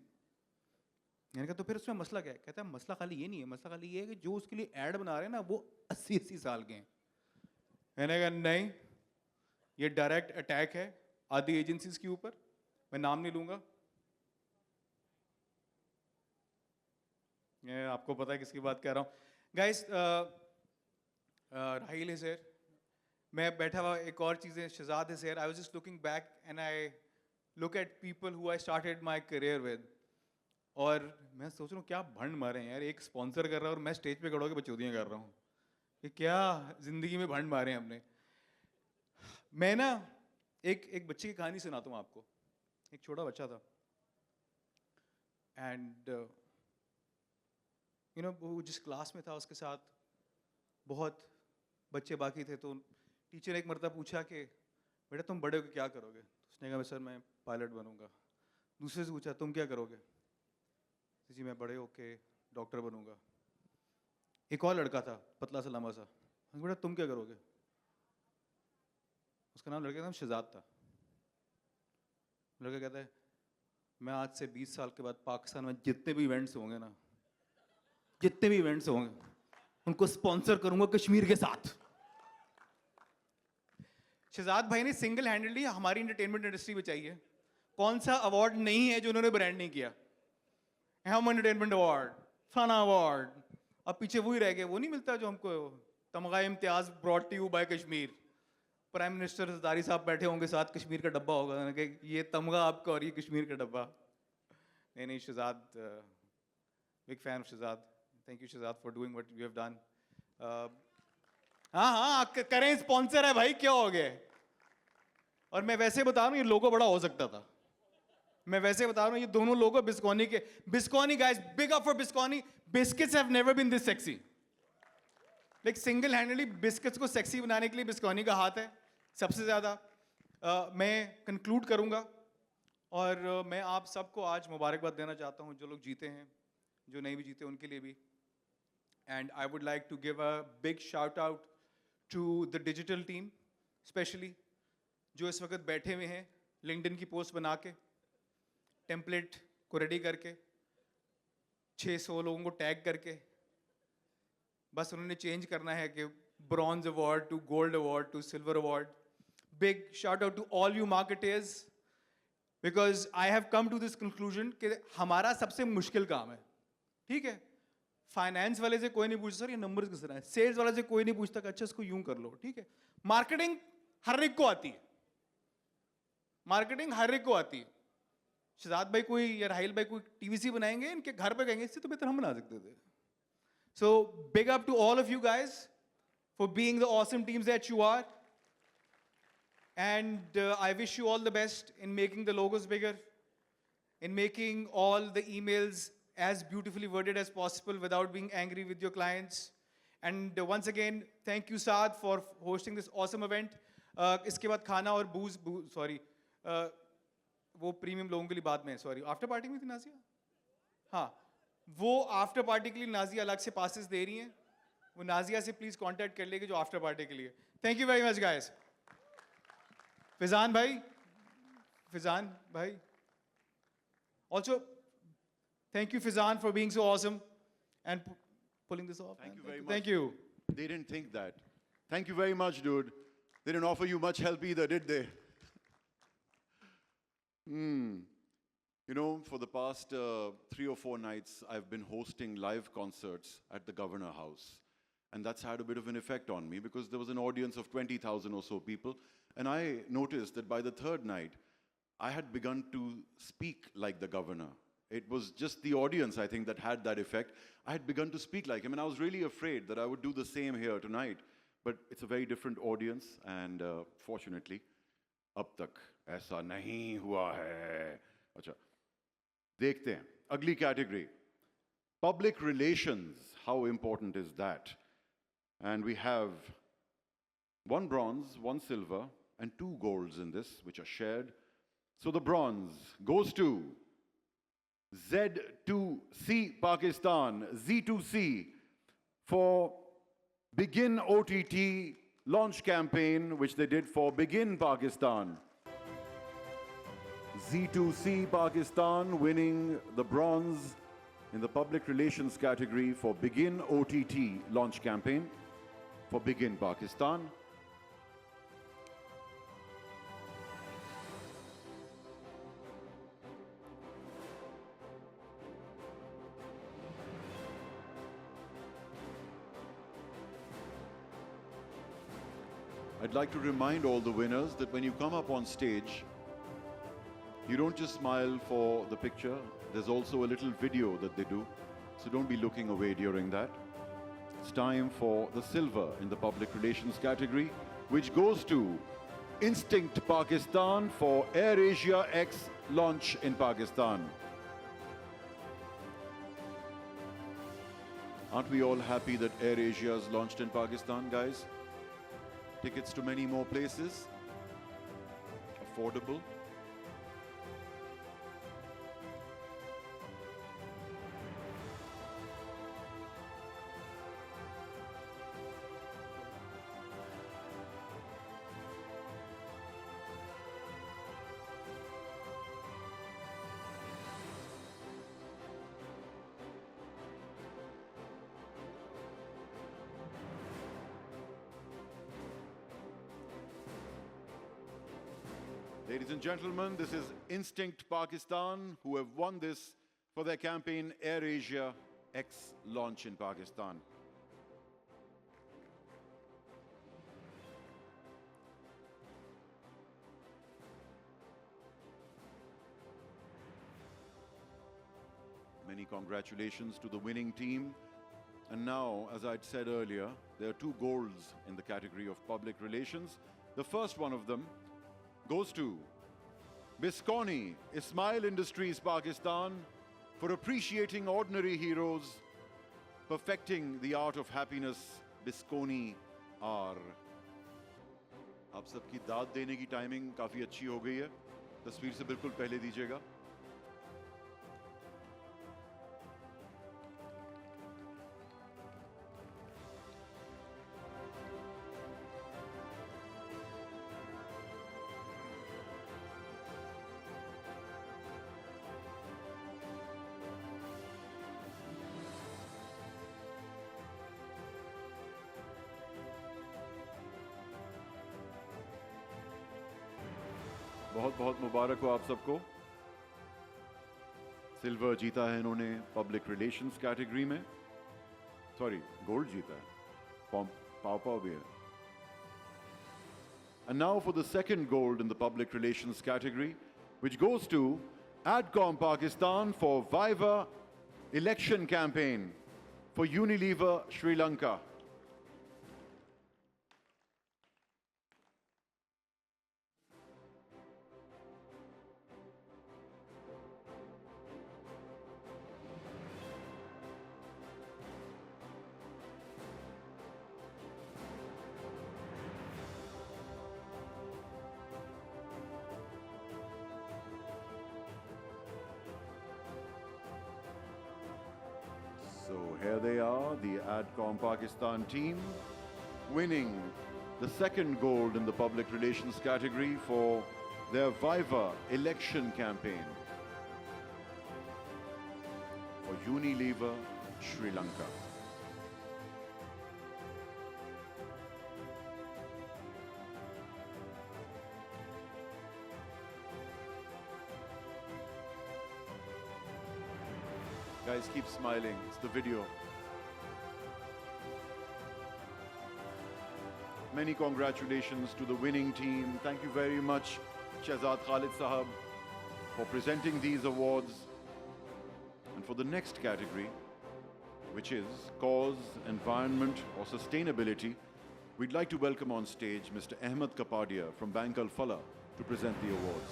मैंने कहा तो फिर उसमें मसला क्या है. कहता है मसला खाली ये नहीं है, मसला खाली ये है कि जो उसके लिए ऐड बना रहे हैं ना वो 80-80 साल के हैं. मैंने कहा नहीं, ये डायरेक्ट अटैक है आदि एजेंसीज के ऊपर. मैं नाम नहीं लूंगा, ये आपको पता है किसकी बात कह रहा हूँ. गाइस राहिल इज हियर, मैं बैठा हुआ, एक और चीज़ें, Shahzad is here. I was just looking back and I look at people who I started my career with. और मैं सोच रहा हूँ क्या भंड मारे हैं यार. एक स्पॉन्सर कर रहा है और मैं स्टेज पे खड़ा होकर बचौतियाँ कर रहा हूँ. कि क्या जिंदगी में भंड मारे हैं हमने. मैं ना एक बच्चे की कहानी सुनाता हूँ आपको. एक छोटा बच्चा था एंड यू नो वो जिस क्लास में था उसके साथ बहुत बच्चे बाकी थे. तो टीचर एक मरतबा पूछा कि बेटा तुम बड़े होकर क्या करोगे. उसने कहा सर मैं पायलट बनूंगा. दूसरे से पूछा तुम क्या करोगे. जी मैं बड़े होके डॉक्टर बनूंगा. एक और लड़का था पतला सा लंबा सा. बेटा तुम क्या करोगे. उसका नाम, लड़के का नाम शहजाद था. लड़का कहता है मैं आज से 20 साल के बाद पाकिस्तान में जितने भी इवेंट्स होंगे ना, जितने भी इवेंट्स होंगे उनको स्पॉन्सर करूंगा कश्मीर के साथ. शहजाद भाई ने सिंगल हैंडेडली हमारी एंटरटेनमेंट इंडस्ट्री बचाई है. कौन सा अवार्ड नहीं है जो उन्होंने ब्रांड नहीं किया. हम एंटरटेनमेंट अवार्ड, फना अवार्ड. अब पीछे वही रह गए, वो नहीं मिलता जो हमको Tamgha Imtiaz brought to you by Kashmir. Prime minister Zardari साहब बैठे होंगे, साथ कश्मीर का डब्बा होगा कि ये तमगा आपका और ये कश्मीर का डब्बा. नहीं Shahzad, big fan of Shahzad. Thank you Shahzad for doing what you have done. हाँ करें, स्पॉन्सर है भाई, क्या हो गया. और मैं वैसे बता रहा हूँ ये लोगो बड़ा हो सकता था. मैं वैसे बता रहा हूँ ये दोनों लोगो बिस्कोनी के. Bisconi guys, big up for Bisconi. Biscuits have never been this sexy. Like single handedly biscuits को सेक्सी बनाने के लिए बिस्कोनी का हाथ है सबसे ज्यादा. मैं कंक्लूड करूंगा और मैं आप सबको आज मुबारकबाद देना चाहता हूँ, जो लोग जीते हैं, जो नहीं भी जीते उनके लिए भी. And I would like to give a big shout out to the digital team, specially जो इस वक्त बैठे हुए हैं लिंक्डइन की पोस्ट बना के, टेम्पलेट को रेडी करके, 600 लोगों को टैग करके. बस उन्होंने चेंज करना है कि bronze award to gold award to silver award. Big shout out to all you marketers, because I have come to this conclusion कि हमारा सबसे मुश्किल काम है, ठीक है, फाइनेंस वाले से कोई नहीं पूछता सर ये नंबर किस तरह है, सेल्स वाले से कोई नहीं पूछता कि अच्छा इसको यूं कर लो, ठीक है। मार्केटिंग हर एक को आती है, मार्केटिंग हर एक को आती है। शहजाद भाई कोई या राहिल भाई कोई टीवीसी बनाएंगे, इनके घर पे कहेंगे इससे तो बेहतर हम बना सकते थे। So big up to all of you guys for being the awesome teams that you are, and I wish you all the best in making the logos bigger, in making all the emails as beautifully worded as possible without being angry with your clients. And once again, thank you Saad for hosting this awesome event. इसके बाद खाना और booze, sorry, वो premium लोगों के लिए बाद में, सॉरी, आफ्टर पार्टी में थी नाजिया, हाँ, वो आफ्टर पार्टी के लिए नाजिया अलग से पासेस दे रही हैं, वो नाजिया से प्लीज कांटेक्ट कर लेगी जो आफ्टर पार्टी के लिए। Thank you very much guys. Fizaan भाई, also thank you Fizan for being so awesome and pulling this off. Thank you very much. Thank you. They didn't think that. Thank you very much, dude. They didn't offer you much help either, did they? You know, for the past 3 or 4 nights, I've been hosting live concerts at the Governor House. And that's had a bit of an effect on me because there was an audience of 20,000 or so people. And I noticed that by the 3rd night, I had begun to speak like the governor. It was just the audience, I think, that had that effect. I had begun to speak like him, and I was really afraid that I would do the same here tonight. But it's a very different audience, and fortunately, ab tak aisa nahi hua hai. Acha. Dekhte hain. Agli category. Public relations. How important is that? And we have 1 bronze, 1 silver, and 2 golds in this, which are shared. So the bronze goes to Z2C Pakistan, Z2C, for Begin OTT launch campaign, which they did for Begin Pakistan. Z2C Pakistan winning the bronze in the public relations category for Begin OTT launch campaign for Begin Pakistan. I'd like to remind all the winners that when you come up on stage, you don't just smile for the picture. There's also a little video that they do, so don't be looking away during that. It's time for the silver in the public relations category, which goes to Instinct Pakistan for Air Asia X launch in Pakistan. Aren't we all happy that Air Asia is launched in Pakistan, guys? Tickets to many more places, affordable. Ladies and gentlemen, this is Instinct Pakistan, who have won this for their campaign Air Asia X launch in Pakistan. Many congratulations to the winning team. And now, as I'd said earlier, there are 2 golds in the category of public relations. The first one of them goes to Bisconi Ismail Industries Pakistan for appreciating ordinary heroes, perfecting the art of happiness. Bisconi R. आप सबकी दाद देने की timing काफी अच्छी हो गई है, तस्वीर से बिल्कुल पहले दीजिएगा। बहुत बहुत मुबारक हो आप सबको। सिल्वर जीता है इन्होंने पब्लिक रिलेशंस कैटेगरी में। Sorry, gold जीता है. Paw Paw भी है. And now for the second gold in the public relations category, which goes to ADCOM Pakistan for Viva election campaign for Unilever Sri Lanka. So here they are, the ADCOM Pakistan team, winning the second gold in the public relations category for their Viva election campaign for Unilever Sri Lanka. Guys, keep smiling. It's the video. Many congratulations to the winning team. Thank you very much, Shehzad Khalid Sahab, for presenting these awards. And for the next category, which is cause, environment, or sustainability, we'd like to welcome on stage Mr. Ahmed Kapadia from Bank Al Falah to present the awards.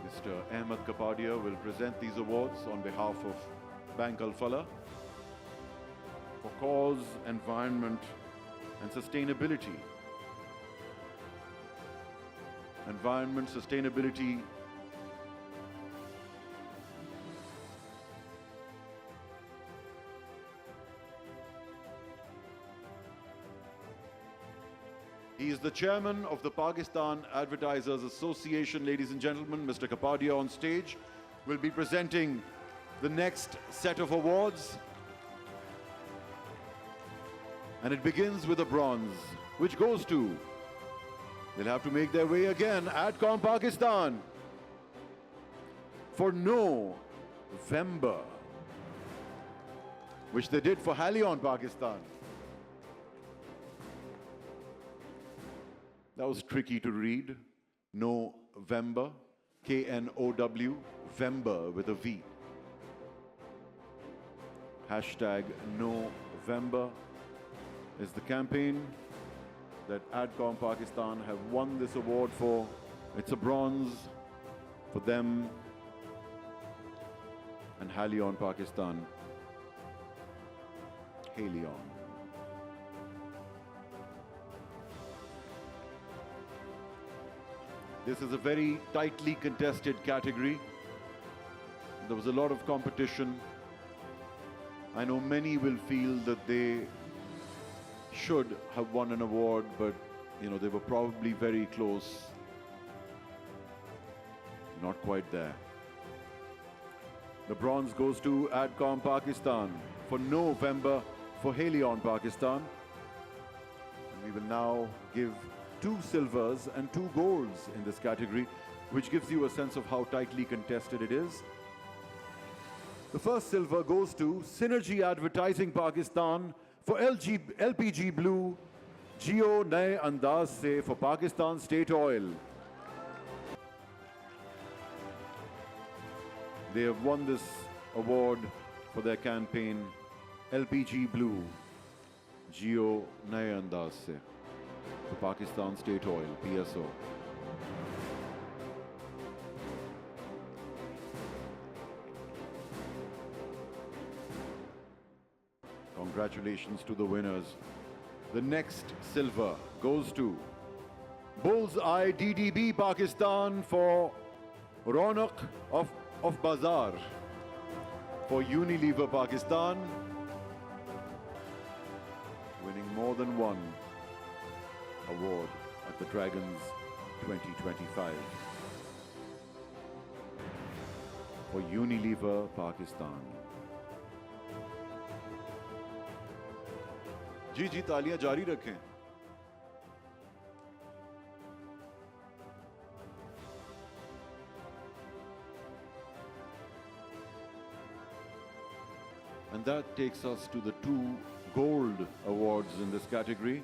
Mr. Ahmed Kapadia will present these awards on behalf of Bank Al Falah for cause, environment, and sustainability. Environment, sustainability. He is the chairman of the Pakistan Advertisers Association. Ladies and gentlemen, Mr. Kapadia on stage will be presenting the next set of awards. And it begins with a bronze, which goes to, they'll have to make their way again, ADCOM Pakistan for November, which they did for Halion Pakistan. That was tricky to read. November, K-N-O-W, Vember with a V. Hashtag November is the campaign that ADCOM Pakistan have won this award for. It's a bronze for them and Halion Pakistan. Halion. This is a very tightly contested category. There was a lot of competition. I know many will feel that they should have won an award, but they were probably very close. Not quite there. The bronze goes to ADCOM Pakistan for November for Halion Pakistan. And we will now give 2 silvers and 2 golds in this category, which gives you a sense of how tightly contested it is. The first silver goes to Synergy Advertising Pakistan for LPG Blue, Jio Naye Andaz Se for Pakistan State Oil. They have won this award for their campaign, LPG Blue, Jio Naye Andaz Se for Pakistan State Oil, PSO. Congratulations to the winners. The next silver goes to Bullseye DDB Pakistan for Ronak of Bazaar for Unilever Pakistan, winning more than one award at the Dragons 2025 for Unilever Pakistan. जी जी तालियां जारी रखें. And that takes us to the 2 gold awards in this category.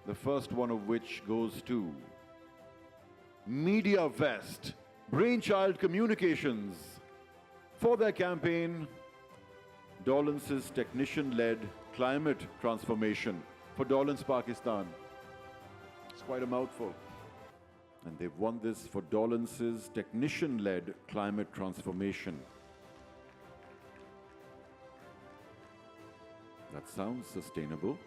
The first one of which goes to Media Vest, Brainchild Communications, for their campaign, Dolence's technician-led climate transformation for Dolence, Pakistan. It's quite a mouthful. And they've won this for Dolence's technician-led climate transformation. That sounds sustainable.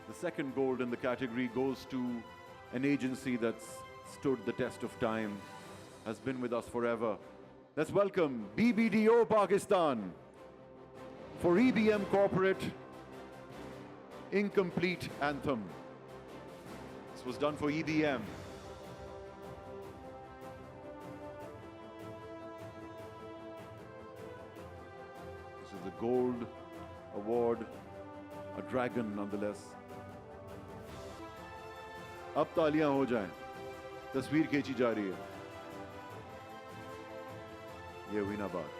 The second gold in the category goes to an agency that's stood the test of time, has been with us forever. Let's welcome BBDO Pakistan for EBM Corporate Incomplete Anthem. This was done for EBM. This is a gold award, a dragon nonetheless. अब तालियां हो जाएं, तस्वीर खींची जा रही है। ये हुई ना बात।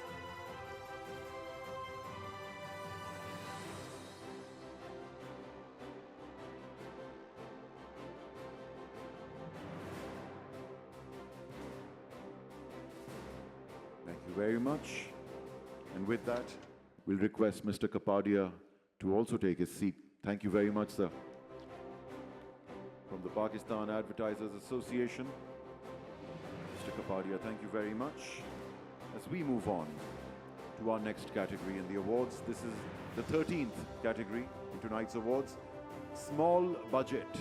Thank you very much. And with that, we'll request Mr. Kapadia to also take his seat. Thank you very much, sir. From the Pakistan Advertisers Association, Mr. Kapadia, thank you very much. As we move on to our next category in the awards, this is the 13th category in tonight's awards, Small Budget.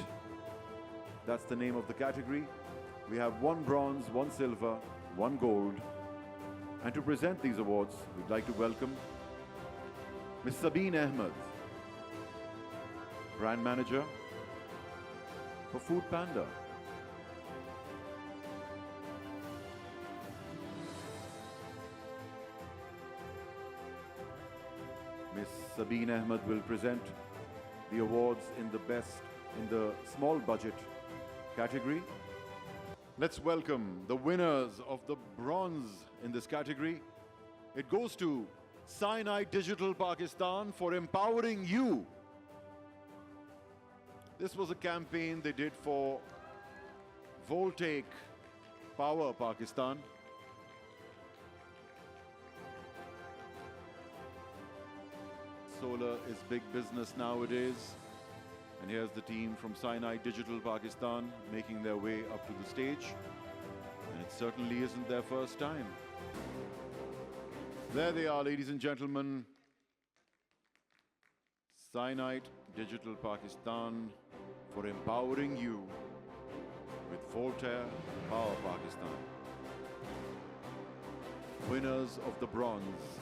That's the name of the category. We have 1 bronze, 1 silver, 1 gold. And to present these awards, we'd like to welcome Ms. Sabeen Ahmed, Brand Manager for Food Panda. Ms. Sabeen Ahmed will present the awards in the small budget category. Let's welcome the winners of the bronze in this category. It goes to Cyanide Digital Pakistan for empowering you. This was a campaign they did for Voltaic Power Pakistan. Solar is big business nowadays. And here's the team from Cyanide Digital Pakistan making their way up to the stage. And it certainly isn't their first time. There they are, ladies and gentlemen. Cyanide Digital Pakistan for empowering you with Voltaire Power Pakistan. Winners of the bronze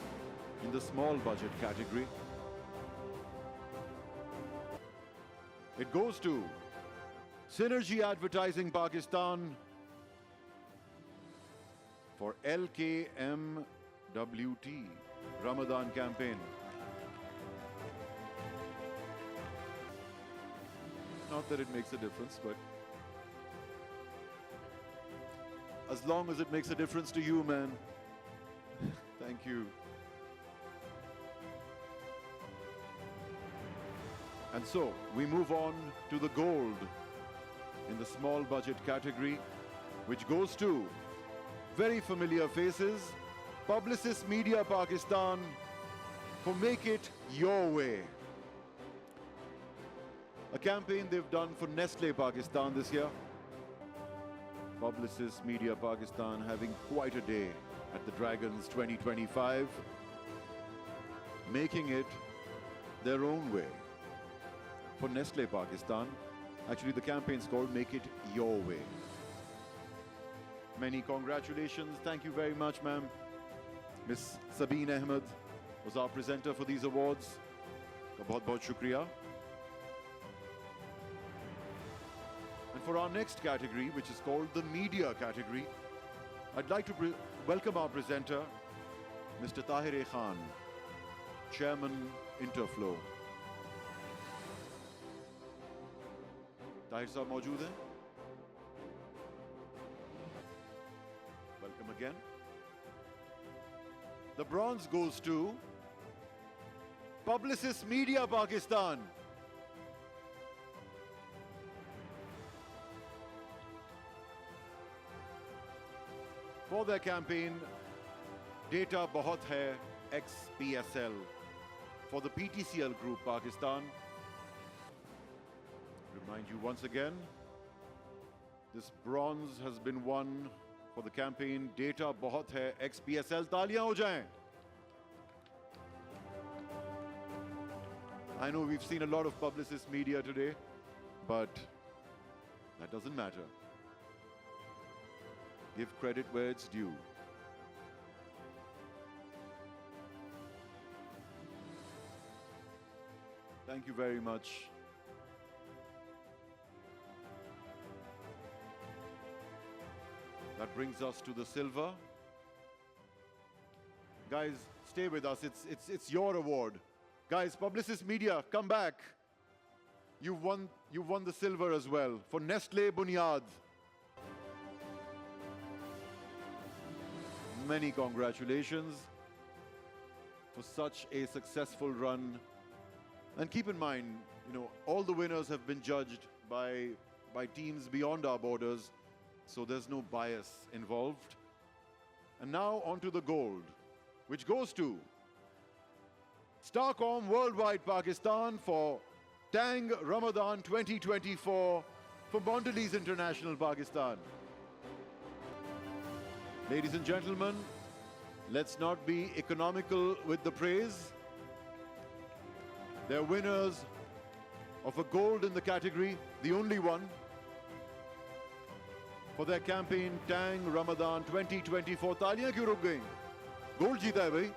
in the small budget category. It goes to Synergy Advertising Pakistan for LKMWT Ramadan campaign. Not that it makes a difference, but as long as it makes a difference to you, man. Thank you. And so we move on to the gold in the small budget category, which goes to very familiar faces, Publicis Media Pakistan for Make It Your Way. A campaign they've done for Nestle Pakistan this year. Publicis Media Pakistan having quite a day at the Dragons 2025, making it their own way. For Nestle Pakistan, actually the campaign's called Make It Your Way. Many congratulations. Thank you very much, ma'am. Miss Sabeen Ahmed was our presenter for these awards. Bahut bahut shukriya. And for our next category, which is called the media category, I'd like to welcome our presenter, Mr. Tahir Khan, Chairman, Interflow. Tahir साहब मौजूद हैं? Welcome again. The bronze goes to Publicis Media Pakistan. For their campaign, Data Bahut Hai XPSL. For the PTCL Group Pakistan. Remind you once again, this bronze has been won for the campaign Data Bahut Hai XPSL. Taaliyan ho jaएं. I know we've seen a lot of Publicis Media today, but that doesn't matter. Give credit where it's due. Thank you very much. That brings us to the silver. Guys, stay with us. It's your award. Guys, Publicis Media, come back. You've won the silver as well for Nestle Bunyad. Many congratulations for such a successful run. And keep in mind, all the winners have been judged by teams beyond our borders, so there's no bias involved. And now on to the gold, which goes to Starcom Worldwide Pakistan for Tang Ramadan 2024 for Mondelez International Pakistan. Ladies and gentlemen, let's not be economical with the praise. They're winners of a gold in the category, the only one, for their campaign Tang Ramadan 2024. Taaliyan kyun ruk gayi? Gold jeeta hai bhai.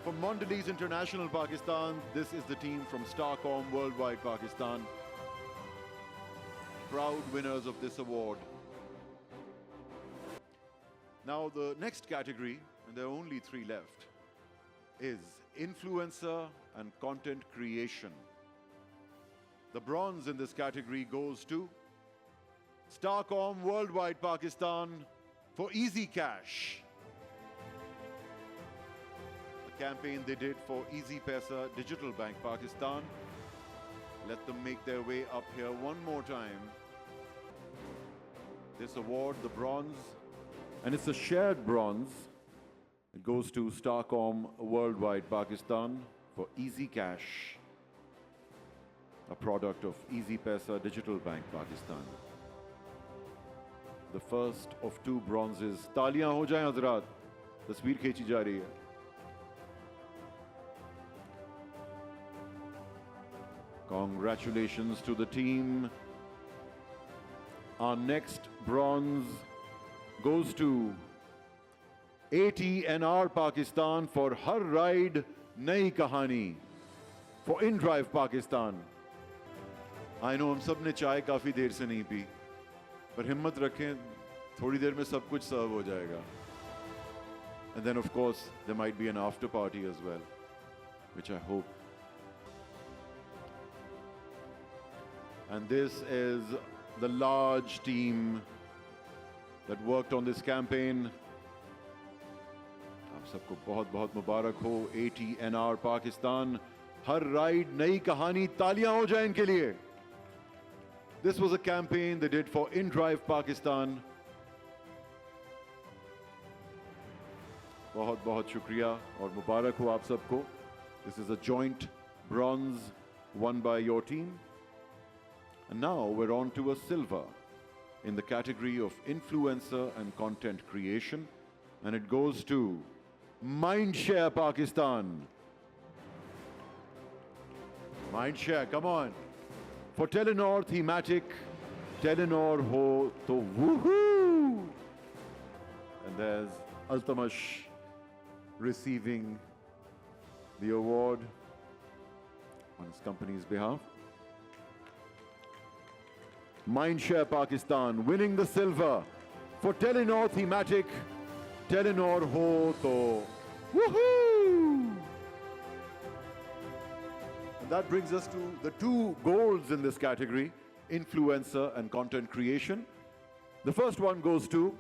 For Mondelez International Pakistan, this is the team from Starcom Worldwide Pakistan. Proud winners of this award. Now the next category, and there are only 3 left, is influencer and content creation. The bronze in this category goes to Starcom Worldwide Pakistan for Easy Cash. The campaign they did for Easy Paisa Digital Bank Pakistan. Let them make their way up here one more time. This award, the bronze, and it's a shared bronze. It goes to Starcom Worldwide Pakistan for Easy Cash, a product of Easy Paisa Digital Bank Pakistan. The first of 2 bronzes. तालियां हो जाएं हजरात. तस्वीर खींची जा रही है. Congratulations to the team. Our next bronze goes to ATNR Pakistan for Har Ride Nayi Kahani for InDrive Pakistan. I know हम सब ने चाय काफी देर से नहीं पी, पर हिम्मत रखें, थोड़ी देर में सब कुछ सर्व हो जाएगा. And then of course there might be an after party as well, which I hope. And this is the large team that worked on this campaign. आप सबको बहुत बहुत मुबारक हो. ATNR Pakistan, हर राइड नई कहानी. तालियां हो जाएं इनके लिए. This was a campaign they did for InDrive Pakistan. बहुत बहुत शुक्रिया और मुबारक हो आप सबको. This is a joint bronze won by your team. And now we're on to a silver in the category of influencer and content creation, and it goes to Mindshare Pakistan. Mindshare, come on. For Telenor thematic, Telenor ho to woohoo! And there's Altamash receiving the award on his company's behalf. Mindshare Pakistan winning the silver for Telenor thematic, Telenor ho to woohoo! And that brings us to the 2 golds in this category. influencer, and content creation. The first one goes to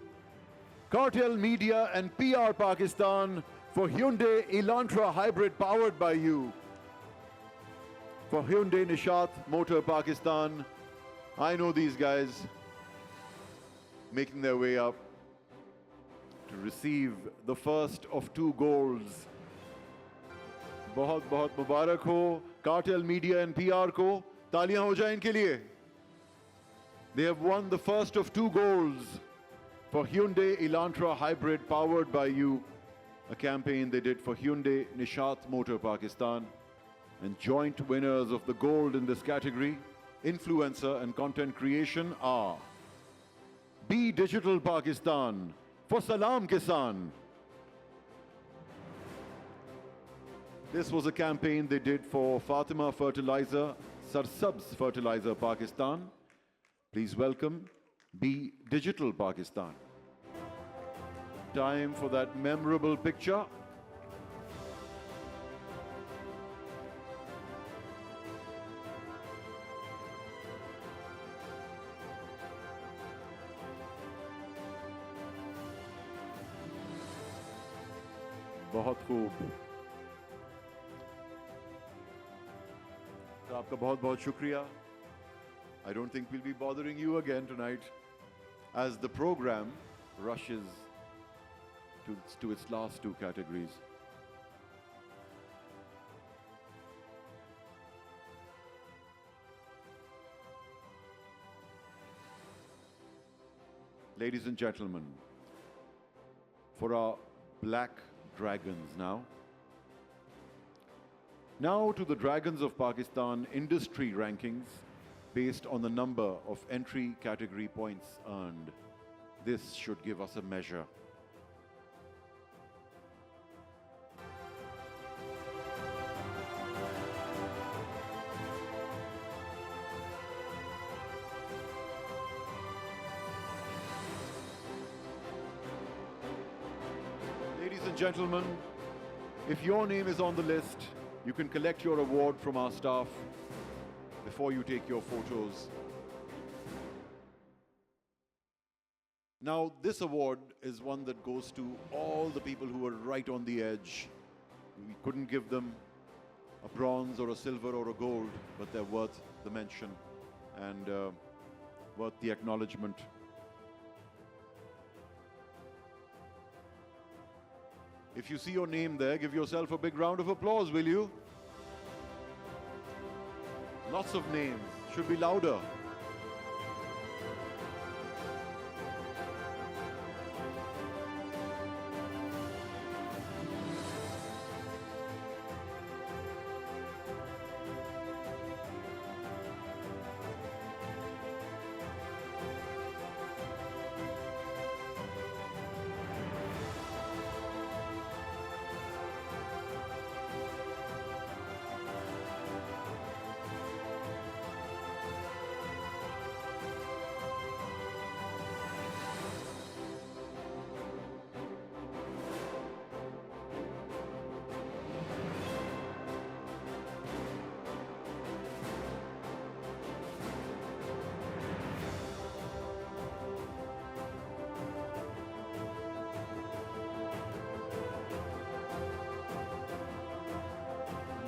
Cartel Media and PR Pakistan for Hyundai Elantra Hybrid powered by you. For Hyundai Nishat Motor Pakistan, I know these guys making their way up to receive the first of 2 golds. बहुत बहुत मुबारक हो Cartel Media and PR को. तालियां हो जाएं इनके लिए. They have won the first of 2 golds for Hyundai Elantra Hybrid powered by you, a campaign they did for Hyundai Nishat Motor Pakistan. And joint winners of the gold in this category, influencer and content creation, are B Digital Pakistan for Salam Kisan. This was a campaign they did for Fatima Fertilizer, Sarsabs Fertilizer Pakistan. Please welcome B Digital Pakistan. Time for that memorable picture. बहुत खूब. तो आपका बहुत बहुत शुक्रिया. I don't think we'll be bothering you again tonight as the program rushes to its last 2 categories. Ladies and gentlemen, for our black dragons now. Now to the Dragons of Pakistan industry rankings based on the number of entry category points earned. This should give us a measure. Ladies and gentlemen, if your name is on the list, you can collect your award from our staff before you take your photos. Now, this award is one that goes to all the people who were right on the edge. We couldn't give them a bronze or a silver or a gold, but they're worth the mention and worth the acknowledgement. If you see your name there, give yourself a big round of applause, will you? Lots of names. Should be louder.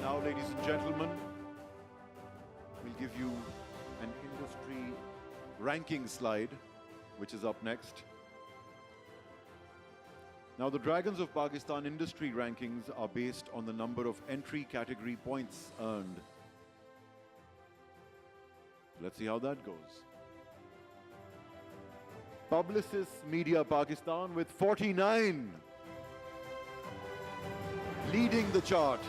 Now, ladies and gentlemen, we'll give you an industry ranking slide, which is up next. Now, the Dragons of Pakistan industry rankings are based on the number of entry category points earned. Let's see how that goes. Publicis Media Pakistan with 49, leading the chart.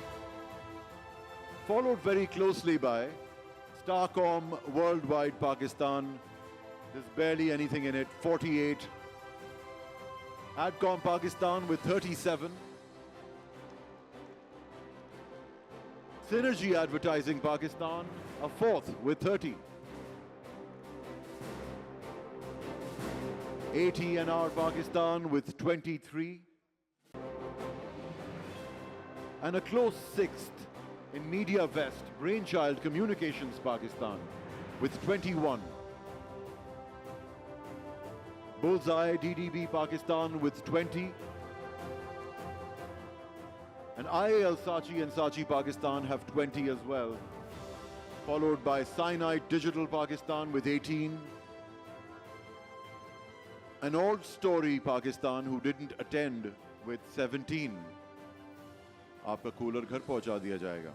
Followed very closely by Starcom Worldwide Pakistan. There's barely anything in it, 48. Adcom Pakistan with 37. Synergy Advertising Pakistan, a fourth with 30. AT&R Pakistan with 23. And a close sixth in Media Vest, Brainchild Communications Pakistan with 21. Bullseye DDB Pakistan with 20. And IAL Saatchi and Saatchi Pakistan have 20 as well. Followed by Cyanide Digital Pakistan with 18. An Old Story Pakistan who didn't attend with 17. आपका cooler घर पहुंचा दिया जाएगा.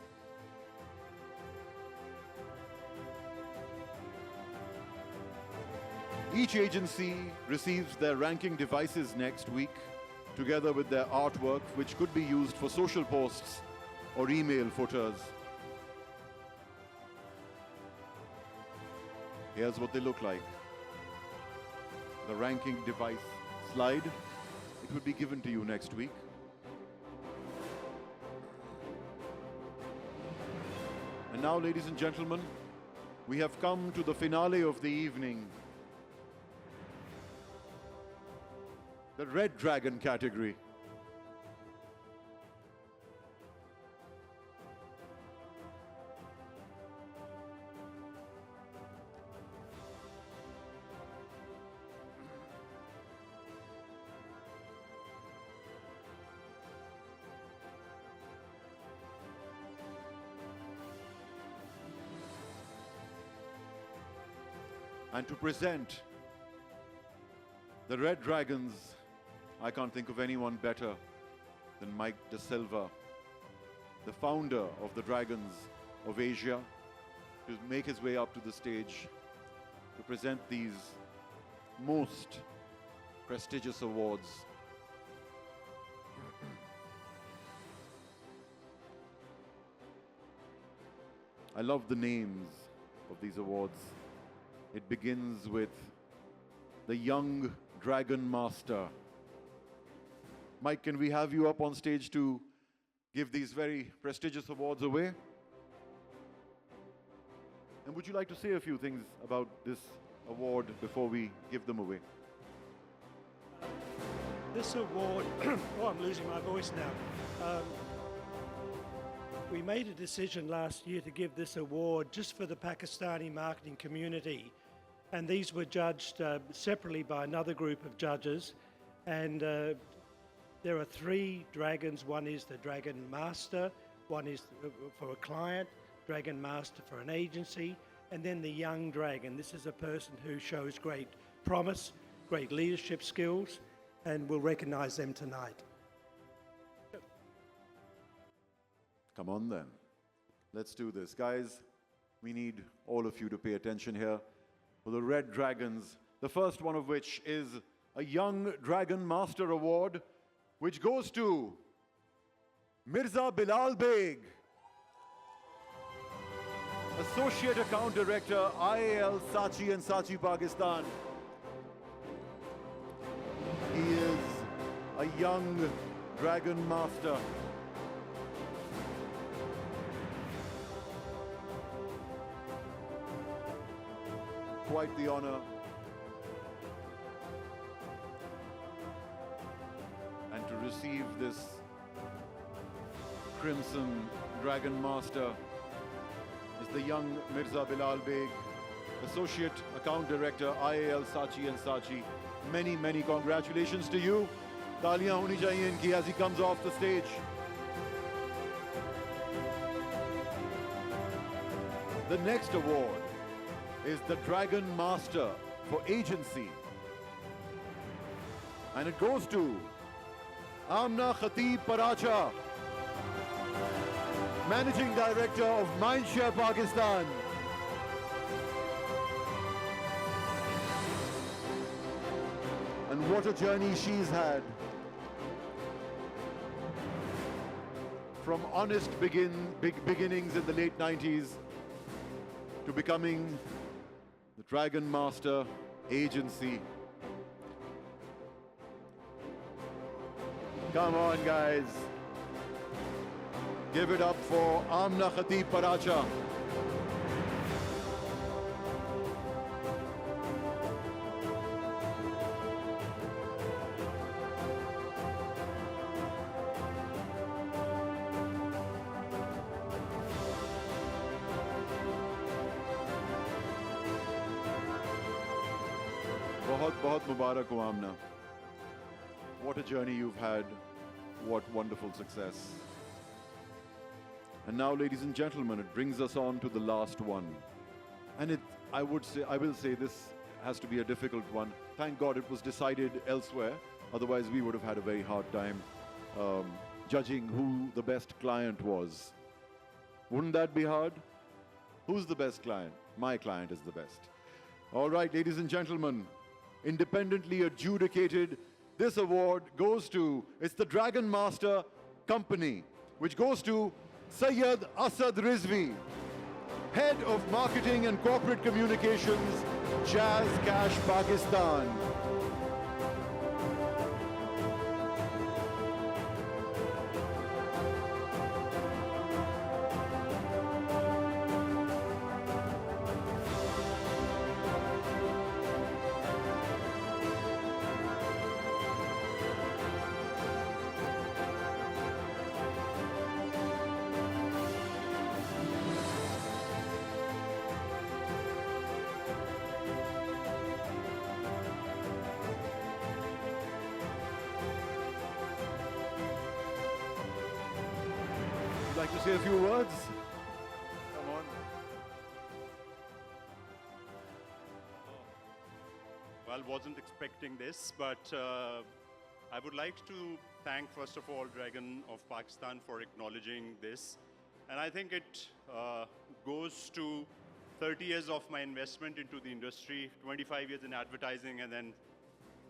Each agency receives their ranking devices next week, together with their artwork, which could be used for social posts or email footers. Here's what they look like. The ranking device slide. It will be given to you next week. And now, ladies and gentlemen, we have come to the finale of the evening. The Red Dragon category. And to present the Red Dragons, I can't think of anyone better than Mike De Silva, the founder of the Dragons of Asia, to make his way up to the stage to present these most prestigious awards. I love the names of these awards. It begins with the Young Dragon Master. Mike, can we have you up on stage to give these very prestigious awards away? And would you like to say a few things about this award before we give them away? This award, oh, I'm losing my voice now. We made a decision last year to give this award just for the Pakistani marketing community. And these were judged separately by another group of judges. And there are 3 dragons. One is the Dragon Master, one is for a client, Dragon Master for an agency, and then the Young Dragon. This is a person who shows great promise, great leadership skills, and we'll recognize them tonight. Come on then. Let's do this. Guys, we need all of you to pay attention here for the Red Dragons, the first one of which is a Young Dragon Master Award, which goes to Mirza Bilal Beg, Associate Account Director, IAL Saatchi and Saatchi Pakistan. He is a Young Dragon Master. Quite the honor. And to receive this Crimson Dragon Master is the young Mirza Bilal Beg, Associate Account Director, IAL Saatchi and Saatchi. Many, many congratulations to you. Taaliyan honi chahiye inki as he comes off the stage. The next award is the Dragon Master for Agency. And it goes to Amna Khatib Paracha, Managing Director of Mindshare Pakistan. And what a journey she's had. From honest beginnings in the late 90s to becoming the Dragon Master Agency. Come on, guys. Give it up for Amna Khatib Paracha. बहुत Mubarak ho Amna. What a journey you've had. What wonderful success. And now, ladies and gentlemen, it brings us on to the last one. And I will say this has to be a difficult one. Thank God it was decided elsewhere. Otherwise, we would have had a very hard time judging who the best client was. Wouldn't that be hard? Who's the best client? My client is the best. All right, ladies and gentlemen, independently adjudicated, this award goes to, it's the Dragon Master Company, which goes to Syed Asad Rizvi, Head of Marketing and Corporate Communications, Jazz Cash Pakistan. Would you like to say a few words? Come on. Well, wasn't expecting this, but I would like to thank, first of all, Dragon of Pakistan for acknowledging this. And I think it goes to 30 years of my investment into the industry, 25 years in advertising, and then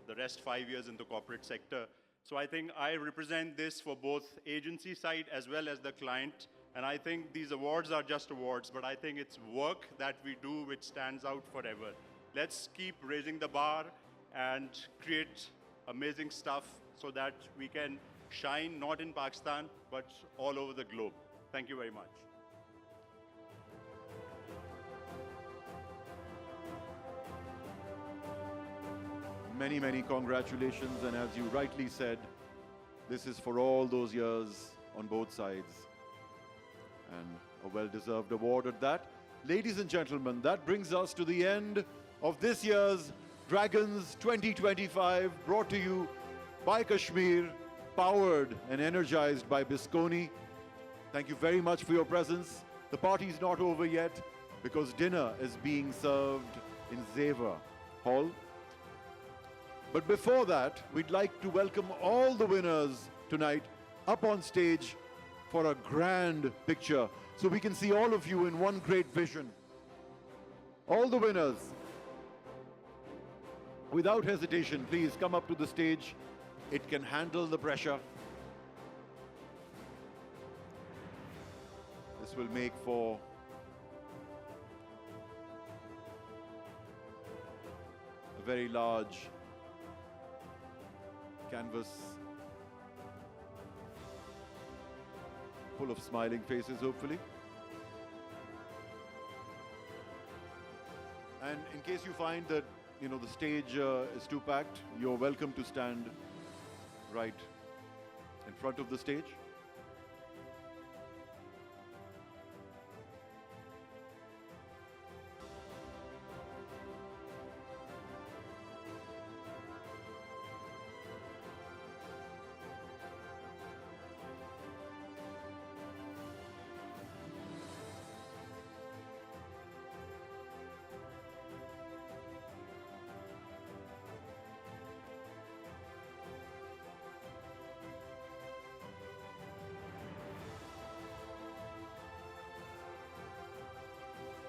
the rest 5 years in the corporate sector. So I think I represent this for both agency side as well as the client. And I think these awards are just awards, but I think it's work that we do which stands out forever. Let's keep raising the bar and create amazing stuff so that we can shine not in Pakistan, but all over the globe. Thank you very much. Many, many congratulations. And as you rightly said, this is for all those years on both sides. And a well-deserved award at that. Ladies and gentlemen, that brings us to the end of this year's Dragons 2025, brought to you by Kashmir, powered and energized by Bisconi. Thank you very much for your presence. The party's not over yet because dinner is being served in Zeva Hall. But before that, we'd like to welcome all the winners tonight up on stage for a grand picture so we can see all of you in one great vision. All the winners, without hesitation, please come up to the stage. It can handle the pressure. This will make for a very large canvas full of smiling faces, hopefully. And in case you find that, the stage is too packed, you're welcome to stand right in front of the stage.